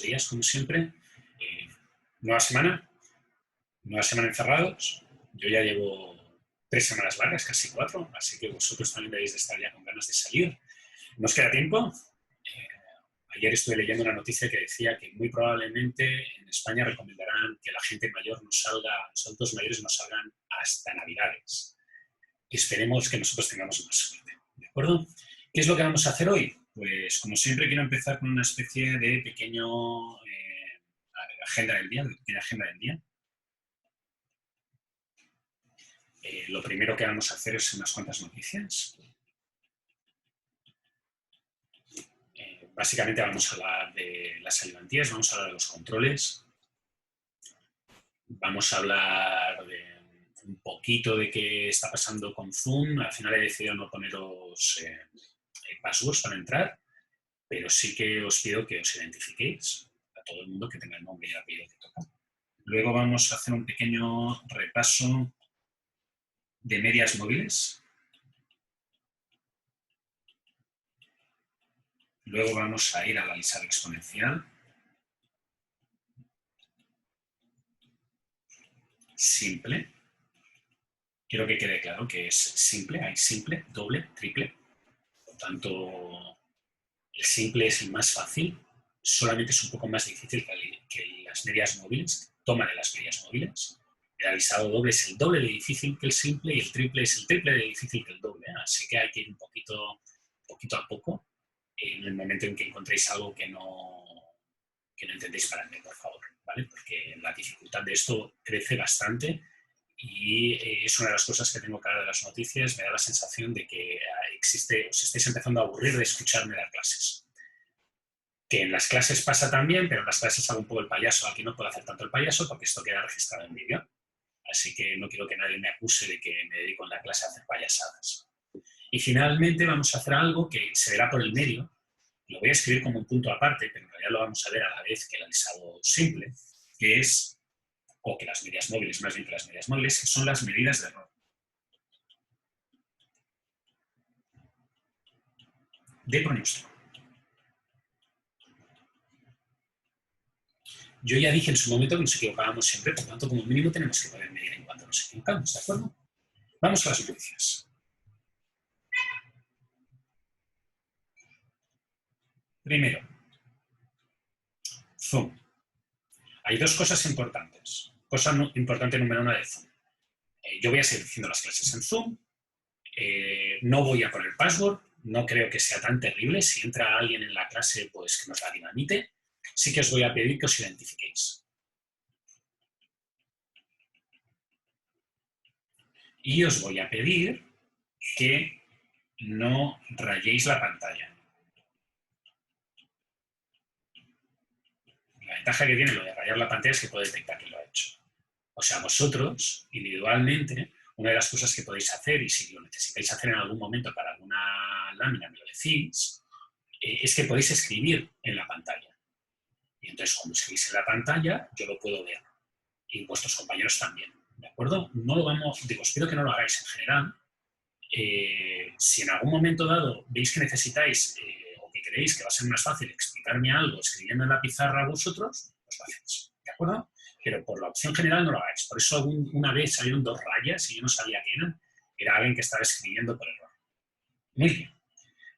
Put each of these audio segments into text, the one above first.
días, como siempre. Nueva semana encerrados. Yo ya llevo 3 semanas largas, casi 4, así que vosotros también debéis de estar ya con ganas de salir. ¿Nos queda tiempo? Ayer estuve leyendo una noticia que decía que muy probablemente en España recomendarán que la gente mayor no salga, los adultos mayores no salgan hasta Navidades. Y esperemos que nosotros tengamos más suerte, ¿de acuerdo? ¿Qué es lo que vamos a hacer hoy? Pues, como siempre, quiero empezar con una especie de pequeña agenda del día. Lo primero que vamos a hacer es unas cuantas noticias. Básicamente vamos a hablar de las ayudantías, vamos a hablar de los controles, vamos a hablar de un poquito de qué está pasando con Zoom. Al final he decidido no poneros passwords para entrar, pero sí que os pido que os identifiquéis a todo el mundo, que tenga el nombre y el apellido que toca. Luego vamos a hacer un pequeño repaso de medias móviles. Luego vamos a ir a la lista exponencial. Simple. Quiero que quede claro que es simple. Hay simple, doble, triple. Por tanto, el simple es el más fácil. Solamente es un poco más difícil que las medias móviles. Toma de las medias móviles. El avisado doble es el doble de difícil que el simple y el triple es el triple de difícil que el doble. Así que hay que ir un poquito a poco. En el momento en que encontréis algo que no entendéis, paradme, por favor, ¿vale? Porque la dificultad de esto crece bastante y es una de las cosas que tengo que hablar de las noticias. Me da la sensación de que os estáis empezando a aburrir de escucharme dar clases. Que en las clases pasa también, pero en las clases hago un poco el payaso. Aquí no puedo hacer tanto el payaso porque esto queda registrado en vídeo. Así que no quiero que nadie me acuse de que me dedico en la clase a hacer payasadas. Y finalmente vamos a hacer algo que se verá por el medio. Lo voy a escribir como un punto aparte, pero en realidad lo vamos a ver a la vez que el alisado simple, que es, o que las medias móviles, más bien que las medias móviles, que son las medidas de error. De pronóstico. Yo ya dije en su momento que nos equivocábamos siempre, por tanto, como mínimo tenemos que poder medir en cuanto nos equivocamos, ¿de acuerdo? Vamos a las noticias. Primero, Zoom. Hay dos cosas importantes. Cosa importante número 1 de Zoom. Yo voy a seguir haciendo las clases en Zoom. No voy a poner password. No creo que sea tan terrible. Si entra alguien en la clase, pues que nos la dinamite. Sí que os voy a pedir que os identifiquéis. Y os voy a pedir que no rayéis la pantalla. La ventaja que tiene lo de rayar la pantalla es que puede detectar quién lo ha hecho. O sea, vosotros, individualmente, una de las cosas que podéis hacer, y si lo necesitáis hacer en algún momento para alguna lámina, me lo decís, es que podéis escribir en la pantalla. Y entonces, cuando escribís en la pantalla, yo lo puedo ver. Y vuestros compañeros también, ¿de acuerdo? No lo vamos, os pido que no lo hagáis en general. Si en algún momento dado veis que necesitáis o que creéis que va a ser más fácil explicarme algo escribiendo en la pizarra a vosotros, pues lo hacéis, ¿de acuerdo? Pero por la opción general no lo hagáis. Por eso una vez salieron 2 rayas y yo no sabía qué eran. Era alguien que estaba escribiendo por error. Muy bien.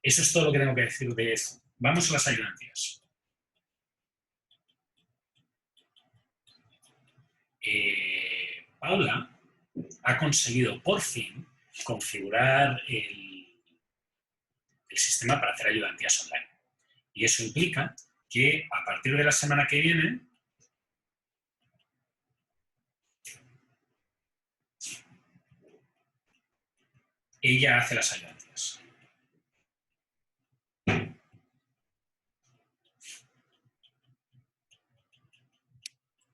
Eso es todo lo que tengo que decir de eso. Vamos a las ayudantías. Paula ha conseguido por fin configurar el sistema para hacer ayudantías online. Y eso implica que a partir de la semana que viene ella hace las ayudantías.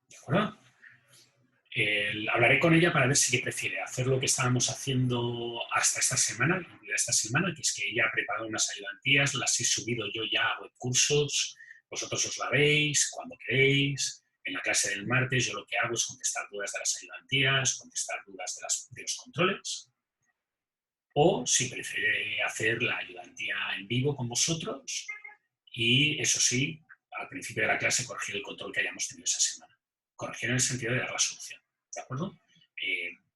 ¿De acuerdo? Hablaré con ella para ver si prefiere hacer lo que estábamos haciendo hasta esta semana, que es que ella ha preparado unas ayudantías, las he subido yo ya a webcursos, vosotros os la veis cuando queréis. En la clase del martes yo lo que hago es contestar dudas de las ayudantías, contestar dudas de los controles. O si prefiere hacer la ayudantía en vivo con vosotros y, eso sí, al principio de la clase, corregir el control que hayamos tenido esa semana. Corregir en el sentido de dar la solución, ¿de acuerdo?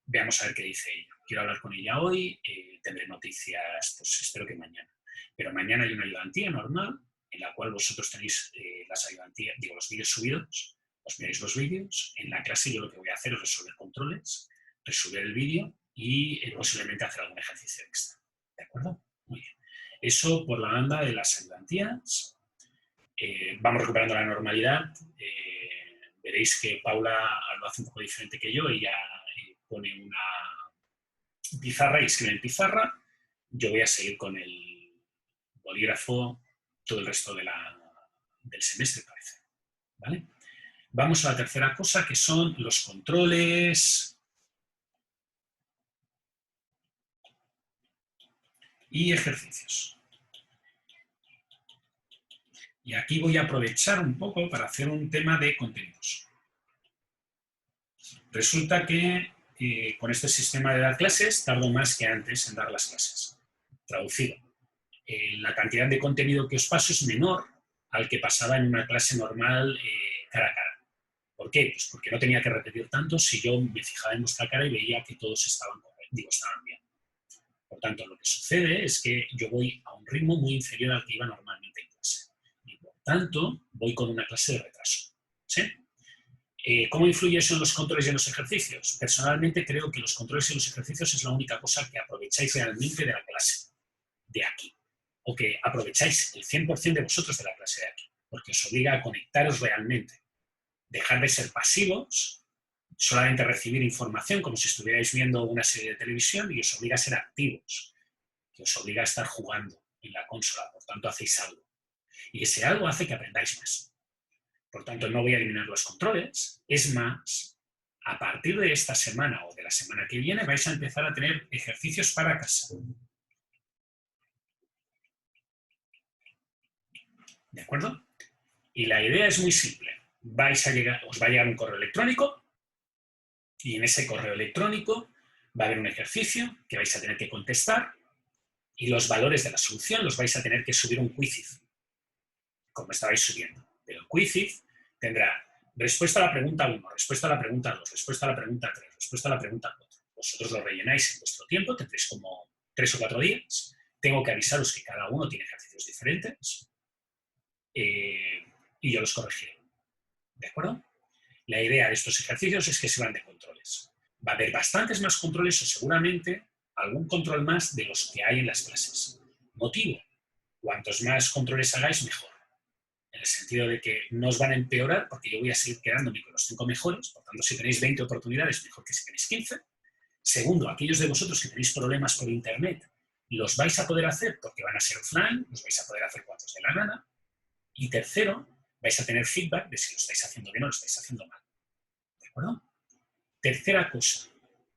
Veamos a ver qué dice ella. Quiero hablar con ella hoy, tendré noticias, pues espero que mañana. Pero mañana hay una ayudantía normal en la cual vosotros tenéis las ayudantías, digo, los vídeos subidos, os miráis los vídeos. En la clase yo lo que voy a hacer es resolver controles, resolver el vídeo y posiblemente hacer algún ejercicio extra. ¿De acuerdo? Muy bien. Eso por la banda de las ayudantías. Vamos recuperando la normalidad. Veréis que Paula lo hace un poco diferente que yo. Ella pone una pizarra y escribe en pizarra. Yo voy a seguir con el bolígrafo todo el resto del semestre, parece. ¿Vale? Vamos a la tercera cosa, que son los controles y ejercicios. Y aquí voy a aprovechar un poco para hacer un tema de contenidos. Resulta que con este sistema de dar clases tardo más que antes en dar las clases. Traducido. La cantidad de contenido que os paso es menor al que pasaba en una clase normal cara a cara. ¿Por qué? Pues porque no tenía que repetir tanto si yo me fijaba en vuestra cara y veía que todos estaban bien. Por tanto, lo que sucede es que yo voy a un ritmo muy inferior al que iba normalmente en clase. Y por tanto, voy con una clase de retraso. ¿Sí? ¿Cómo influye eso en los controles y en los ejercicios? Personalmente creo que los controles y los ejercicios es la única cosa que aprovecháis realmente de la clase de aquí. O que aprovecháis el 100% de vosotros de la clase de aquí. Porque os obliga a conectaros realmente. Dejar de ser pasivos, solamente recibir información como si estuvierais viendo una serie de televisión, y os obliga a ser activos, que os obliga a estar jugando en la consola, por tanto hacéis algo. Y ese algo hace que aprendáis más. Por tanto, no voy a eliminar los controles, es más, a partir de esta semana o de la semana que viene vais a empezar a tener ejercicios para casa. ¿De acuerdo? Y la idea es muy simple. Os va a llegar un correo electrónico y en ese correo electrónico va a haber un ejercicio que vais a tener que contestar y los valores de la solución los vais a tener que subir un Quizizz, como estabais subiendo. Pero el Quizizz tendrá respuesta a la pregunta 1, respuesta a la pregunta 2, respuesta a la pregunta 3, respuesta a la pregunta 4. Vosotros lo rellenáis en vuestro tiempo, tendréis como 3 o 4 días. Tengo que avisaros que cada uno tiene ejercicios diferentes y yo los corregiré. ¿De acuerdo? La idea de estos ejercicios es que sirvan de controles. Va a haber bastantes más controles o seguramente algún control más de los que hay en las clases. Motivo: cuantos más controles hagáis, mejor. En el sentido de que no os van a empeorar porque yo voy a seguir quedándome con los 5 mejores, por tanto, si tenéis 20 oportunidades, mejor que si tenéis 15. Segundo, aquellos de vosotros que tenéis problemas por internet, los vais a poder hacer porque van a ser offline, los vais a poder hacer cuando os dé la gana. Y tercero, vais a tener feedback de si lo estáis haciendo bien o lo estáis haciendo mal. ¿De acuerdo? Tercera cosa,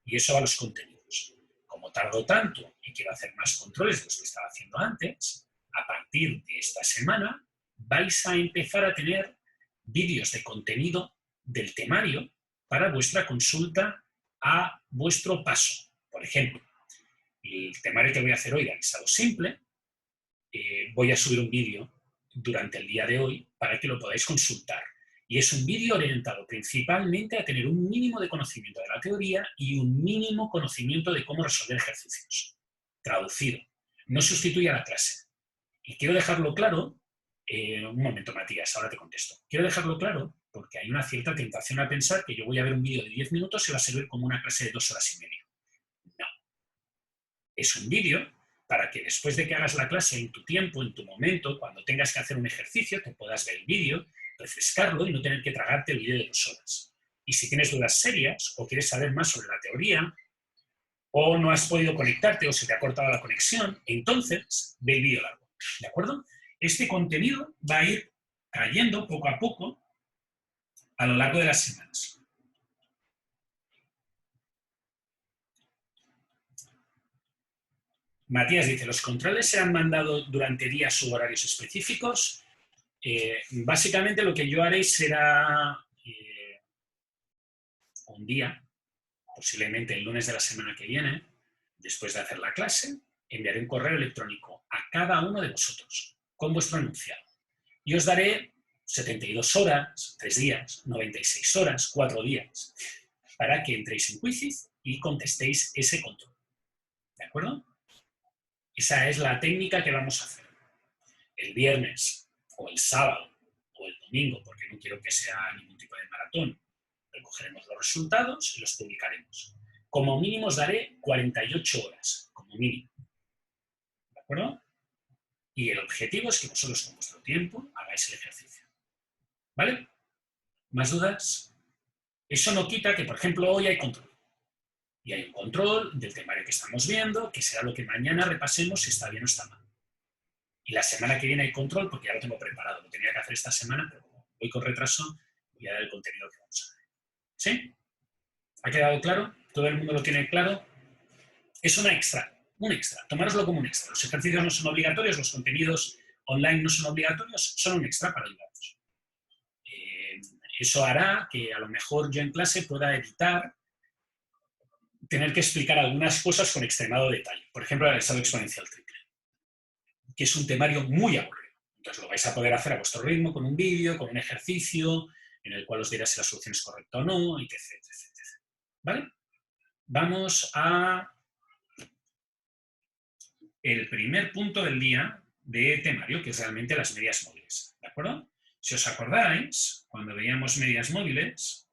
y eso va a los contenidos. Como tardo tanto y quiero hacer más controles de los que estaba haciendo antes, a partir de esta semana vais a empezar a tener vídeos de contenido del temario para vuestra consulta a vuestro paso. Por ejemplo, el temario que voy a hacer hoy de avisado simple, voy a subir un vídeo durante el día de hoy para que lo podáis consultar. Y es un vídeo orientado principalmente a tener un mínimo de conocimiento de la teoría y un mínimo conocimiento de cómo resolver ejercicios. Traducido. No sustituye a la clase. Y quiero dejarlo claro, un momento, Matías, ahora te contesto. Quiero dejarlo claro porque hay una cierta tentación a pensar que yo voy a ver un vídeo de 10 minutos y va a servir como una clase de 2 horas y media. No. Es un vídeo para que después de que hagas la clase en tu tiempo, en tu momento, cuando tengas que hacer un ejercicio, te puedas ver el vídeo, refrescarlo y no tener que tragarte el vídeo de 2 horas. Y si tienes dudas serias o quieres saber más sobre la teoría o no has podido conectarte o se te ha cortado la conexión, entonces ve el vídeo largo. ¿De acuerdo? Este contenido va a ir cayendo poco a poco a lo largo de las semanas. Matías dice, ¿los controles se han mandado durante días u horarios específicos? Básicamente lo que yo haré será un día, posiblemente el lunes de la semana que viene, después de hacer la clase, enviaré un correo electrónico a cada uno de vosotros con vuestro enunciado. Y os daré 72 horas, 3 días, 96 horas, 4 días, para que entréis en Quizzes y contestéis ese control. ¿De acuerdo? Esa es la técnica que vamos a hacer. El viernes o el sábado o el domingo, porque no quiero que sea ningún tipo de maratón, recogeremos los resultados y los publicaremos. Como mínimo os daré 48 horas, como mínimo. ¿De acuerdo? Y el objetivo es que vosotros con vuestro tiempo hagáis el ejercicio. ¿Vale? ¿Más dudas? Eso no quita que, por ejemplo, hoy hay control. Y hay un control del temario que estamos viendo, que será lo que mañana repasemos si está bien o está mal. Y la semana que viene hay control porque ya lo tengo preparado. Lo tenía que hacer esta semana, pero como voy con retraso, voy a dar el contenido que vamos a ver. ¿Sí? ¿Ha quedado claro? ¿Todo el mundo lo tiene claro? Es un extra. Tomároslo como un extra. Los ejercicios no son obligatorios, los contenidos online no son obligatorios, son un extra para ayudaros. Eso hará que a lo mejor yo en clase pueda evitar tener que explicar algunas cosas con extremado detalle. Por ejemplo, el estado exponencial triple, que es un temario muy aburrido. Entonces lo vais a poder hacer a vuestro ritmo, con un vídeo, con un ejercicio, en el cual os dirá si la solución es correcta o no, etc. ¿Vale? Vamos a el primer punto del día de temario, que es realmente las medias móviles. ¿De acuerdo? Si os acordáis, cuando veíamos medias móviles,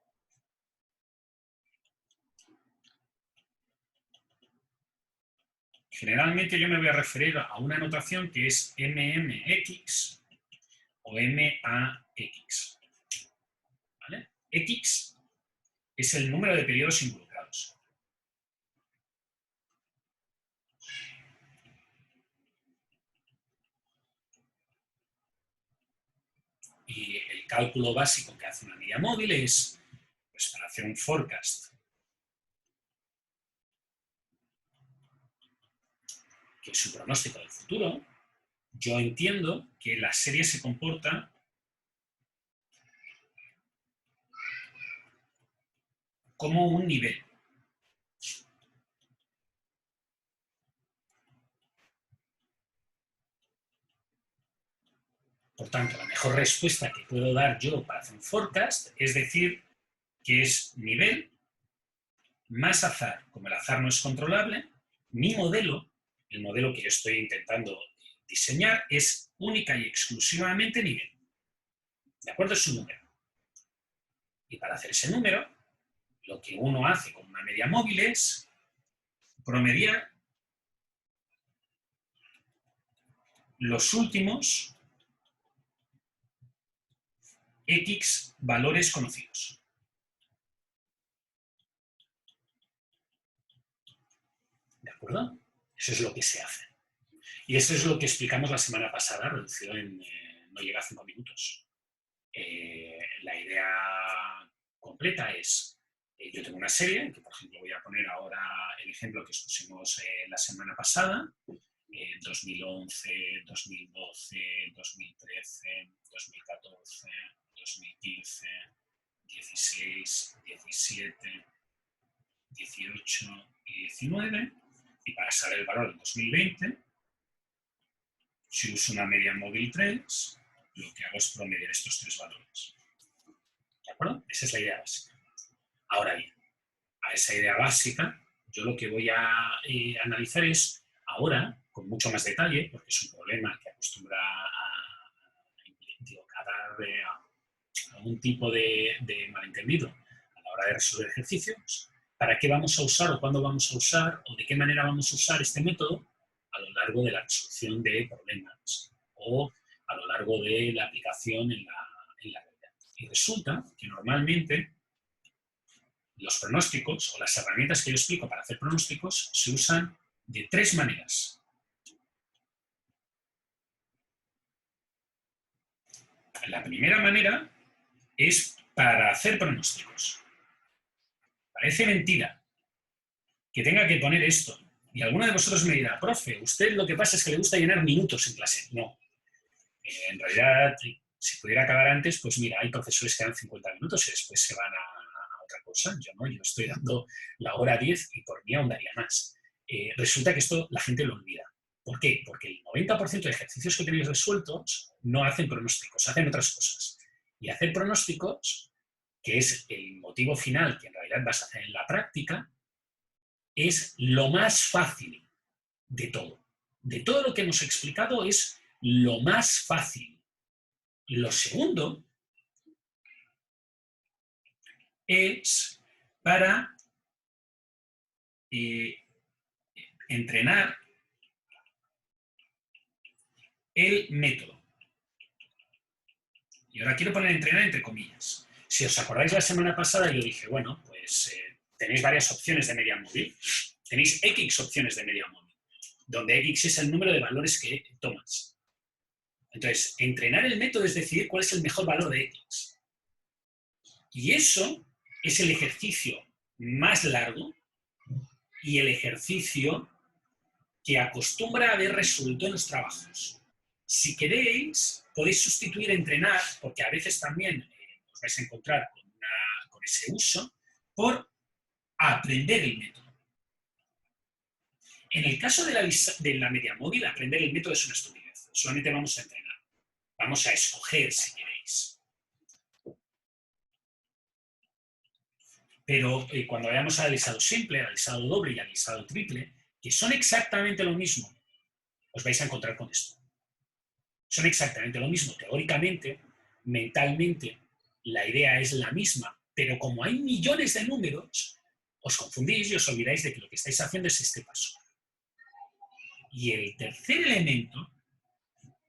generalmente yo me voy a referir a una notación que es MMX o MAX. ¿Vale? X es el número de periodos involucrados. Y el cálculo básico que hace una media móvil es, pues para hacer un forecast, que es un pronóstico del futuro, yo entiendo que la serie se comporta como un nivel. Por tanto, la mejor respuesta que puedo dar yo para hacer un forecast es decir que es nivel más azar. Como el azar no es controlable, mi modelo, el modelo que yo estoy intentando diseñar, es única y exclusivamente nivel. ¿De acuerdo? Es un número. Y para hacer ese número, lo que uno hace con una media móvil es promediar los últimos X valores conocidos. ¿De acuerdo? Eso es lo que se hace. Y eso es lo que explicamos la semana pasada, reducido en no llega a 5 minutos. La idea completa es, yo tengo una serie, que por ejemplo voy a poner ahora el ejemplo que expusimos la semana pasada, 2011, 2012, 2013, 2014, 2015, 16, 17, 18 y 19, y para saber el valor del 2020, si uso una media móvil 3, lo que hago es promediar estos 3 valores. ¿De acuerdo? Esa es la idea básica. Ahora bien, a esa idea básica, yo lo que voy a analizar es ahora, con mucho más detalle, porque es un problema que acostumbra a dar algún tipo de malentendido a la hora de resolver ejercicios, para qué vamos a usar o cuándo vamos a usar o de qué manera vamos a usar este método a lo largo de la resolución de problemas o a lo largo de la aplicación en la realidad. Y resulta que normalmente los pronósticos o las herramientas que yo explico para hacer pronósticos se usan de 3 maneras. La primera manera es para hacer pronósticos. Parece mentira que tenga que poner esto. Y alguno de vosotros me dirá, profe, usted lo que pasa es que le gusta llenar minutos en clase. No. En realidad, si pudiera acabar antes, pues mira, hay profesores que dan 50 minutos y después se van a otra cosa. Yo no, yo estoy dando la hora 10 y por mí aún daría más. Resulta que esto la gente lo olvida. ¿Por qué? Porque el 90% de ejercicios que tenéis resueltos no hacen pronósticos, hacen otras cosas. Y hacer pronósticos, que es el motivo final que en realidad vas a hacer en la práctica, es lo más fácil de todo. De todo lo que hemos explicado es lo más fácil. Lo segundo es para entrenar el método. Y ahora quiero poner entrenar entre comillas. Si os acordáis la semana pasada, yo dije, bueno, pues tenéis varias opciones de media móvil. Tenéis X opciones de media móvil, donde X es el número de valores que tomas. Entonces, entrenar el método es decidir cuál es el mejor valor de X. Y eso es el ejercicio más largo y el ejercicio que acostumbra a haber resuelto en los trabajos. Si queréis, podéis sustituir entrenar, porque a veces también os vais a encontrar con ese uso, por aprender el método. En el caso de la media móvil, aprender el método es una estupidez. Solamente vamos a entrenar. Vamos a escoger si queréis. Pero cuando vayamos al listado simple, al listado doble y al listado triple, que son exactamente lo mismo, os vais a encontrar con esto. Son exactamente lo mismo. Teóricamente, mentalmente, la idea es la misma, pero como hay millones de números, os confundís y os olvidáis de que lo que estáis haciendo es este paso. Y el tercer elemento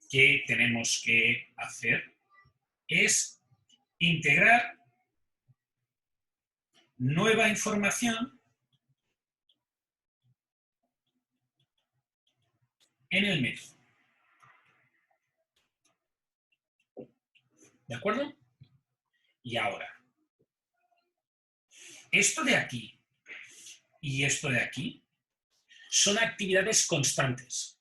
que tenemos que hacer es integrar nueva información en el método. ¿De acuerdo? Y ahora, esto de aquí y esto de aquí son actividades constantes.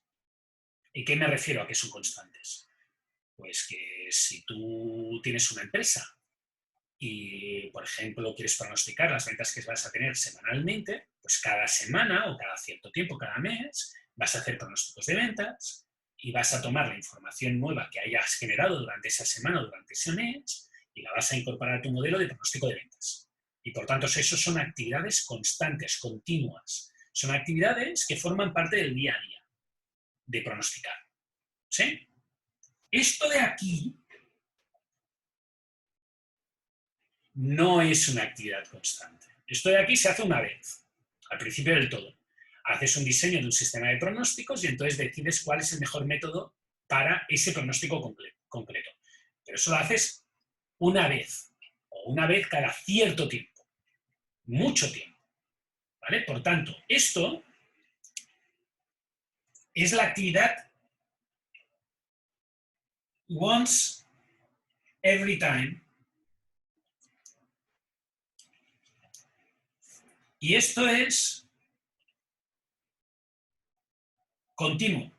¿Y qué me refiero a que son constantes? Pues que si tú tienes una empresa y, por ejemplo, quieres pronosticar las ventas que vas a tener semanalmente, pues cada semana o cada cierto tiempo, cada mes, vas a hacer pronósticos de ventas y vas a tomar la información nueva que hayas generado durante esa semana o durante ese mes y la vas a incorporar a tu modelo de pronóstico de ventas. Y, por tanto, eso son actividades constantes, continuas. Son actividades que forman parte del día a día de pronosticar. ¿Sí? Esto de aquí no es una actividad constante. Esto de aquí se hace una vez, al principio del todo. Haces un diseño de un sistema de pronósticos y entonces decides cuál es el mejor método para ese pronóstico concreto. Pero eso lo haces una vez, o una vez cada cierto tiempo, mucho tiempo. ¿Vale? Por tanto, esto es la actividad once every time. Y esto es continuo.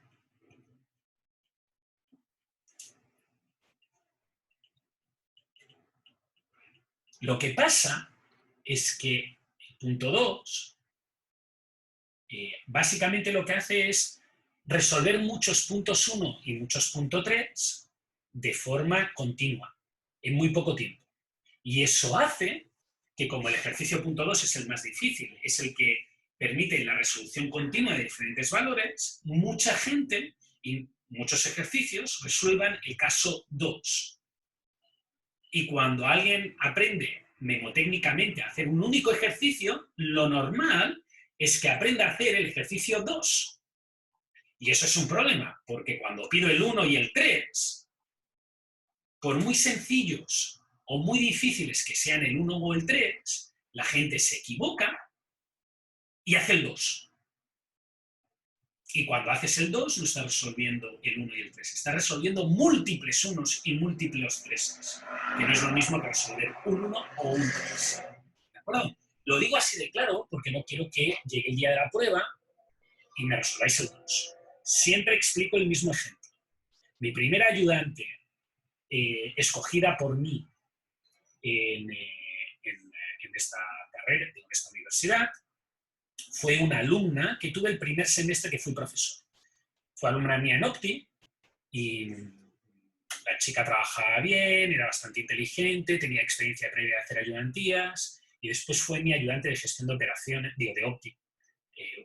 Lo que pasa es que el punto 2 básicamente lo que hace es resolver muchos puntos 1 y muchos puntos 3 de forma continua, en muy poco tiempo. Y eso hace que, como el ejercicio punto 2 es el más difícil, es el que permite la resolución continua de diferentes valores, mucha gente y muchos ejercicios resuelvan el caso 2. Y cuando alguien aprende mnemotécnicamente a hacer un único ejercicio, lo normal es que aprenda a hacer el ejercicio 2. Y eso es un problema, porque cuando pido el 1 y el 3, por muy sencillos o muy difíciles que sean el 1 o el 3, la gente se equivoca y hace el 2. Y cuando haces el 2, no estás resolviendo el 1 y el 3, estás resolviendo múltiples 1 y múltiples 3, que no es lo mismo que resolver un 1 o un 3. ¿De acuerdo? Lo digo así de claro porque no quiero que llegue el día de la prueba y me resolváis el 2. Siempre explico el mismo ejemplo. Mi primera ayudante escogida por mí en esta carrera, en esta universidad, fue una alumna que tuve el primer semestre que fui profesor. Fue alumna mía en Opti y La chica trabajaba bien, era bastante inteligente, tenía experiencia previa de hacer ayudantías y después fue mi ayudante de gestión de operaciones, digo, de Opti,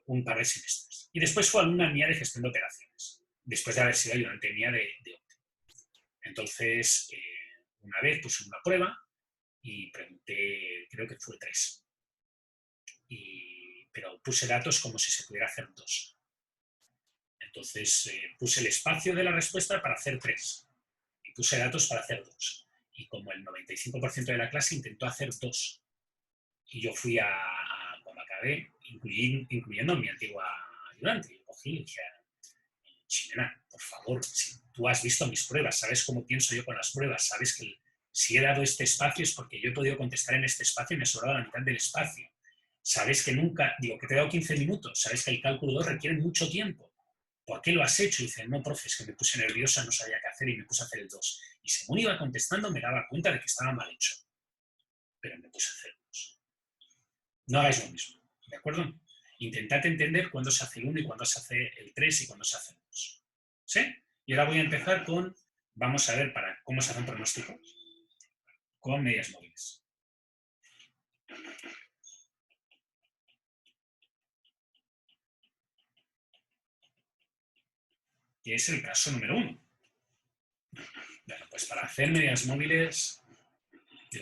un par de semestres. Y después fue alumna mía de gestión de operaciones, después de haber sido ayudante mía de Opti. Entonces, una vez puse una prueba y pregunté, creo que fue 3. Pero puse datos como si se pudiera hacer 2. Entonces, puse el espacio de la respuesta para hacer 3. Y puse datos para hacer 2. Y como el 95% de la clase intentó hacer 2. Y yo fui cuando acabé, incluyendo a mi antigua ayudante, y cogí y dije, Ximena, por favor, si tú has visto mis pruebas, sabes cómo pienso yo con las pruebas, sabes que si he dado este espacio es porque yo he podido contestar en este espacio y me he sobrado la mitad del espacio. Sabes que nunca, digo, que te he dado 15 minutos, sabes que el cálculo 2 requiere mucho tiempo. ¿Por qué lo has hecho? Y dice, no, profe, es que me puse nerviosa, no sabía qué hacer y me puse a hacer el 2. Y según iba contestando me daba cuenta de que estaba mal hecho. Pero me puse a hacer el 2. No hagáis lo mismo, ¿de acuerdo? Intentad entender cuándo se hace el 1 y cuándo se hace el 3 y cuándo se hace el 2. ¿Sí? Y ahora voy a empezar con, vamos a ver para cómo se hace un pronóstico con medias móviles. Que es el caso número 1. Bueno, pues para hacer medias móviles,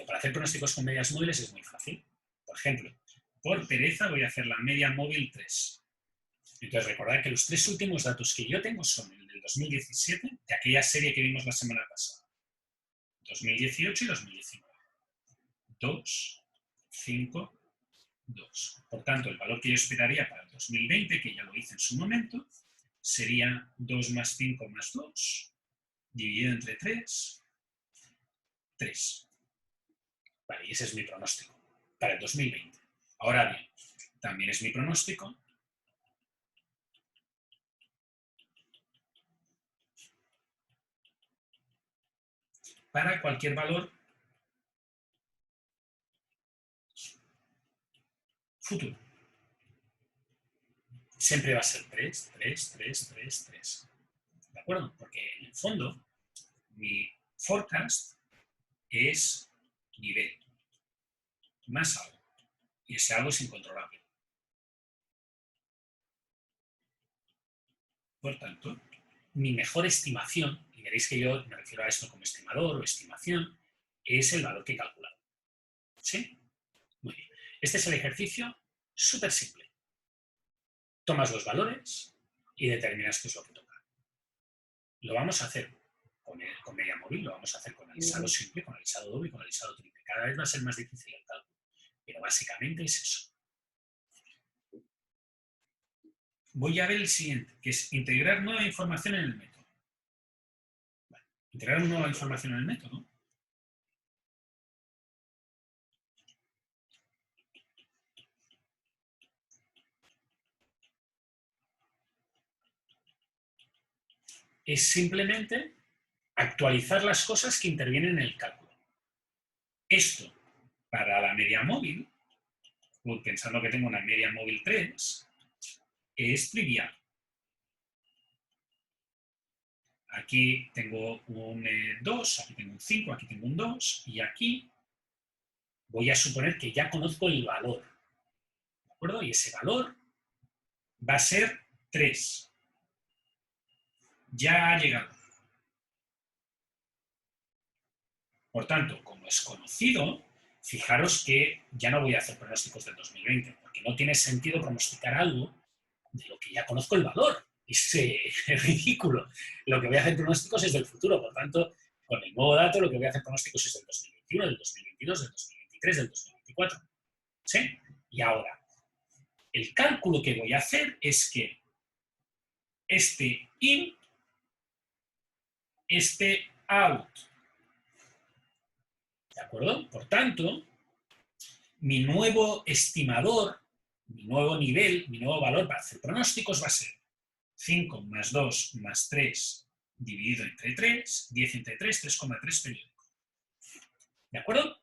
para hacer pronósticos con medias móviles es muy fácil. Por ejemplo, por pereza voy a hacer la media móvil 3. Entonces recordad que los 3 últimos datos que yo tengo son el del 2017, de aquella serie que vimos la semana pasada, 2018 y 2019. 2, 5, 2. Por tanto, el valor que yo esperaría para el 2020, que ya lo hice en su momento, sería 2 más 5 más 2, dividido entre 3, 3. Vale, y ese es mi pronóstico para el 2020. Ahora bien, también es mi pronóstico para cualquier valor futuro. Siempre va a ser 3, 3, 3, 3, 3. ¿De acuerdo? Porque en el fondo, mi forecast es nivel más algo. Y ese algo es incontrolable. Por tanto, mi mejor estimación, y veréis que yo me refiero a esto como estimador o estimación, es el valor que he calculado. ¿Sí? Muy bien. Este es el ejercicio súper simple. Tomas los valores y determinas qué es lo que toca. Lo vamos a hacer con media móvil, lo vamos a hacer con alisado simple, con alisado doble y con alisado triple. Cada vez va a ser más difícil el cálculo, pero básicamente es eso. Voy a ver el siguiente, que es integrar nueva información en el método. Vale. Integrar nueva información en el método. Es simplemente actualizar las cosas que intervienen en el cálculo. Esto, para la media móvil, pensando que tengo una media móvil 3, es trivial. Aquí tengo un 2, aquí tengo un 5, aquí tengo un 2, y aquí voy a suponer que ya conozco el valor. ¿De acuerdo? Y ese valor va a ser 3. Ya ha llegado. Por tanto, como es conocido, fijaros que ya no voy a hacer pronósticos del 2020, porque no tiene sentido pronosticar algo de lo que ya conozco el valor. Es ridículo. Lo que voy a hacer pronósticos es del futuro, por tanto, con el nuevo dato lo que voy a hacer pronósticos es del 2021, del 2022, del 2023, del 2024. ¿Sí? Y ahora, el cálculo que voy a hacer es que este in, este out. ¿De acuerdo? Por tanto, mi nuevo estimador, mi nuevo nivel, mi nuevo valor para hacer pronósticos va a ser 5 más 2 más 3 dividido entre 3, 10 entre 3, 3,3 periódico. ¿De acuerdo?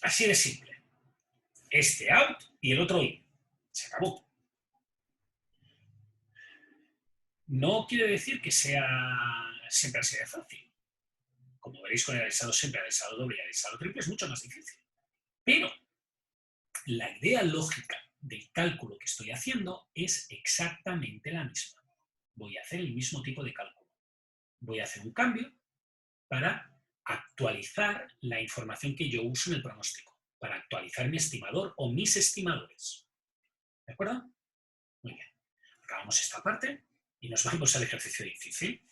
Así de simple. Este out y el otro in. Se acabó. No quiere decir que siempre así de fácil. Como veréis con el alisado simple, el alisado doble y el alisado triple es mucho más difícil. Pero la idea lógica del cálculo que estoy haciendo es exactamente la misma. Voy a hacer el mismo tipo de cálculo. Voy a hacer un cambio para actualizar la información que yo uso en el pronóstico, para actualizar mi estimador o mis estimadores. ¿De acuerdo? Muy bien. Acabamos esta parte y nos vamos al ejercicio difícil.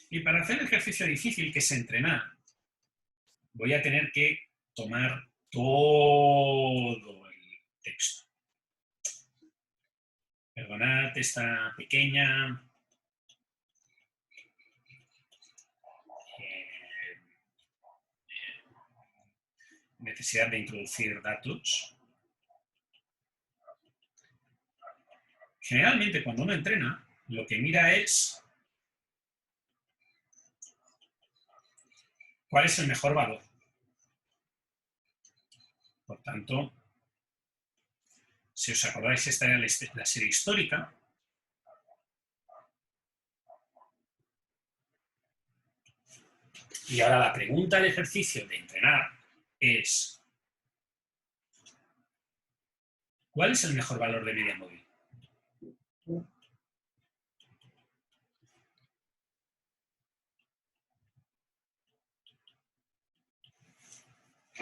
Y para hacer el ejercicio difícil, que es entrenar, voy a tener que tomar todo el texto. Perdonad esta pequeña necesidad de introducir datos. Generalmente, cuando uno entrena, lo que mira es cuál es el mejor valor. Por tanto, si os acordáis, esta era la serie histórica. Y ahora la pregunta del ejercicio de entrenar es: ¿cuál es el mejor valor de media móvil?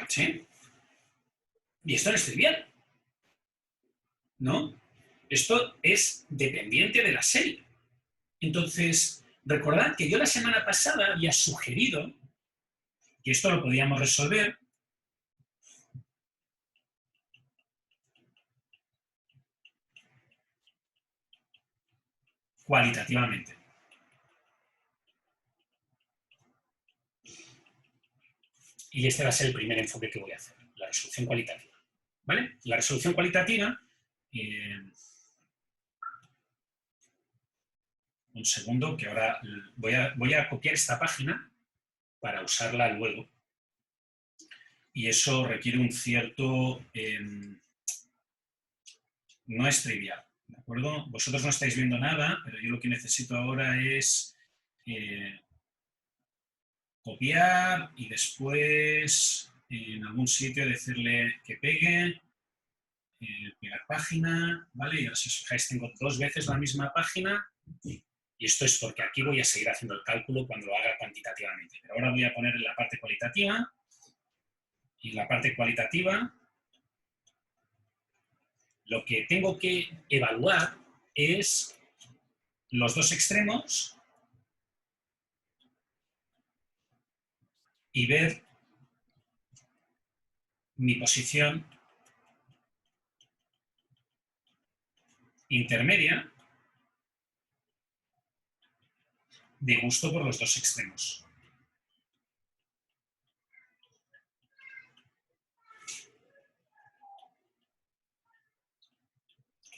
¿Sí? Y esto no es trivial, ¿no? Esto es dependiente de la serie. Entonces, recordad que yo la semana pasada había sugerido que esto lo podíamos resolver cualitativamente. Y este va a ser el primer enfoque que voy a hacer, la resolución cualitativa. ¿Vale? La resolución cualitativa... un segundo, que ahora voy a copiar esta página para usarla luego. Y eso requiere un cierto... no es trivial, ¿de acuerdo? Vosotros no estáis viendo nada, pero yo lo que necesito ahora es copiar y después en algún sitio decirle que pegue, pegar página, ¿vale? Y ahora si os fijáis tengo 2 veces la misma página y esto es porque aquí voy a seguir haciendo el cálculo cuando lo haga cuantitativamente. Pero ahora voy a poner en la parte cualitativa y en la parte cualitativa lo que tengo que evaluar es los 2 extremos y ver mi posición intermedia de gusto por los 2 extremos.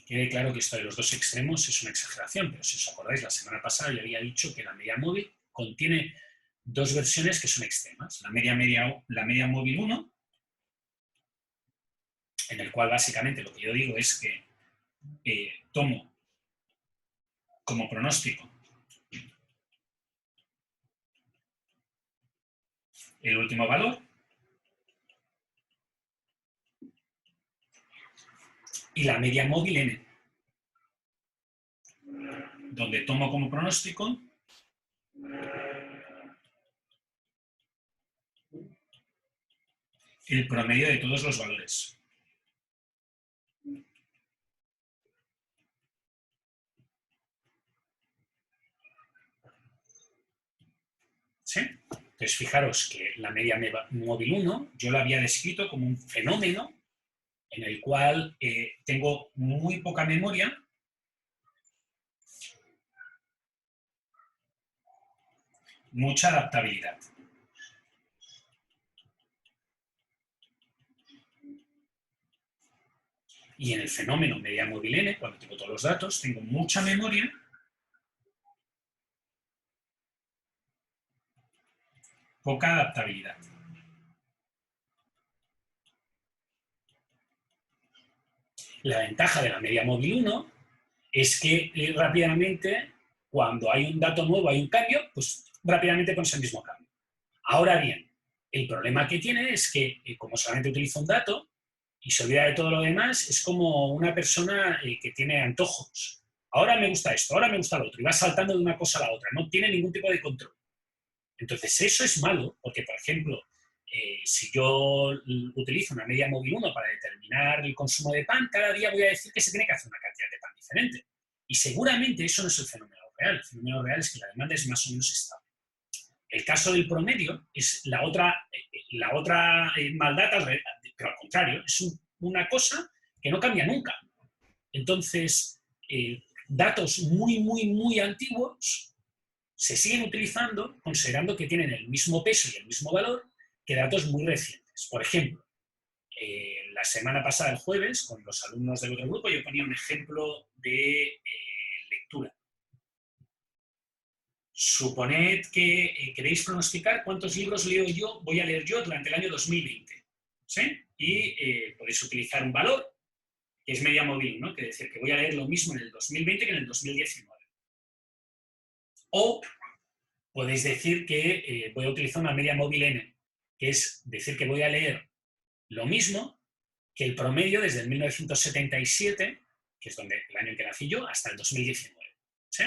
Quede claro que esto de los 2 extremos es una exageración, pero si os acordáis, la semana pasada yo había dicho que la media móvil contiene 2 versiones que son extremas. La media móvil 1, en el cual básicamente lo que yo digo es que tomo como pronóstico el último valor y la media móvil n, donde tomo como pronóstico el promedio de todos los valores. ¿Sí? Entonces, fijaros que la media móvil 1 yo la había descrito como un fenómeno en el cual tengo muy poca memoria mucha adaptabilidad. Y en el fenómeno media móvil n, cuando tengo todos los datos, tengo mucha memoria poca adaptabilidad. La ventaja de la media móvil 1 es que rápidamente, cuando hay un dato nuevo, hay un cambio, pues rápidamente pones el mismo cambio. Ahora bien, el problema que tiene es que, como solamente utiliza un dato y se olvida de todo lo demás, es como una persona que tiene antojos. Ahora me gusta esto, ahora me gusta lo otro, y va saltando de una cosa a la otra, no tiene ningún tipo de control. Entonces, eso es malo, porque, por ejemplo, si yo utilizo una media móvil 1 para determinar el consumo de pan, cada día voy a decir que se tiene que hacer una cantidad de pan diferente. Y seguramente eso no es el fenómeno real. El fenómeno real es que la demanda es más o menos estable. El caso del promedio es la otra maldad, pero al contrario, es una cosa que no cambia nunca. Entonces, datos muy, muy, muy antiguos se siguen utilizando considerando que tienen el mismo peso y el mismo valor que datos muy recientes. Por ejemplo, la semana pasada, el jueves, con los alumnos del otro grupo, yo ponía un ejemplo de lectura. Suponed que queréis pronosticar cuántos libros voy a leer yo durante el año 2020. ¿Sí? Y podéis utilizar un valor, que es media móvil, ¿no? Que decir que voy a leer lo mismo en el 2020 que en el 2019. O podéis decir que voy a utilizar una media móvil n, que es decir que voy a leer lo mismo que el promedio desde el 1977, que es el año en que nací yo, hasta el 2019. ¿Sí?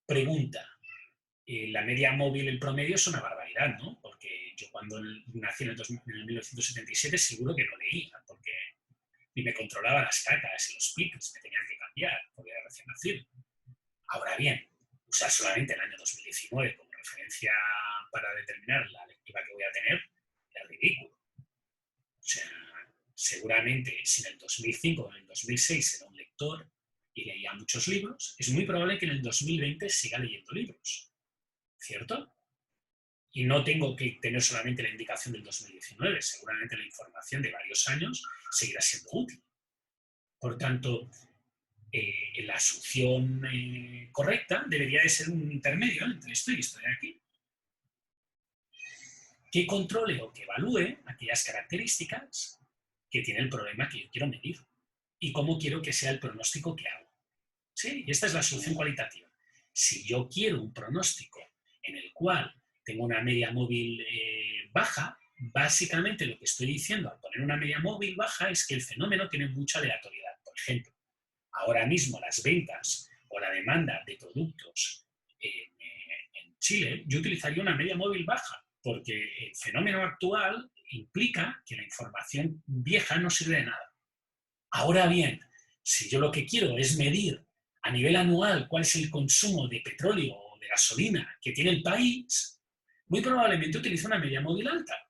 Pregunta. La media móvil, el promedio es una barbaridad, ¿no? Porque yo cuando nací en el 1977 seguro que no leía, porque ni me controlaba las cacas y los pics, me tenían que cambiar, porque era recién nacido. Ahora bien, usar solamente el año 2019 como referencia para determinar la lectura que voy a tener es ridículo. O sea, seguramente si en el 2005 o en el 2006 era un lector y leía muchos libros, es muy probable que en el 2020 siga leyendo libros, ¿cierto? Y no tengo que tener solamente la indicación del 2019, seguramente la información de varios años seguirá siendo útil. Por tanto, la asunción correcta debería de ser un intermedio entre esto y esto de aquí, que controle o que evalúe aquellas características que tiene el problema que yo quiero medir y cómo quiero que sea el pronóstico que hago. ¿Sí? Y esta es la solución cualitativa. Si yo quiero un pronóstico en el cual tengo una media móvil baja, básicamente lo que estoy diciendo al poner una media móvil baja es que el fenómeno tiene mucha aleatoriedad. Por ejemplo, ahora mismo las ventas o la demanda de productos en Chile, yo utilizaría una media móvil baja, porque el fenómeno actual implica que la información vieja no sirve de nada. Ahora bien, si yo lo que quiero es medir a nivel anual cuál es el consumo de petróleo o de gasolina que tiene el país, muy probablemente utilizo una media móvil alta.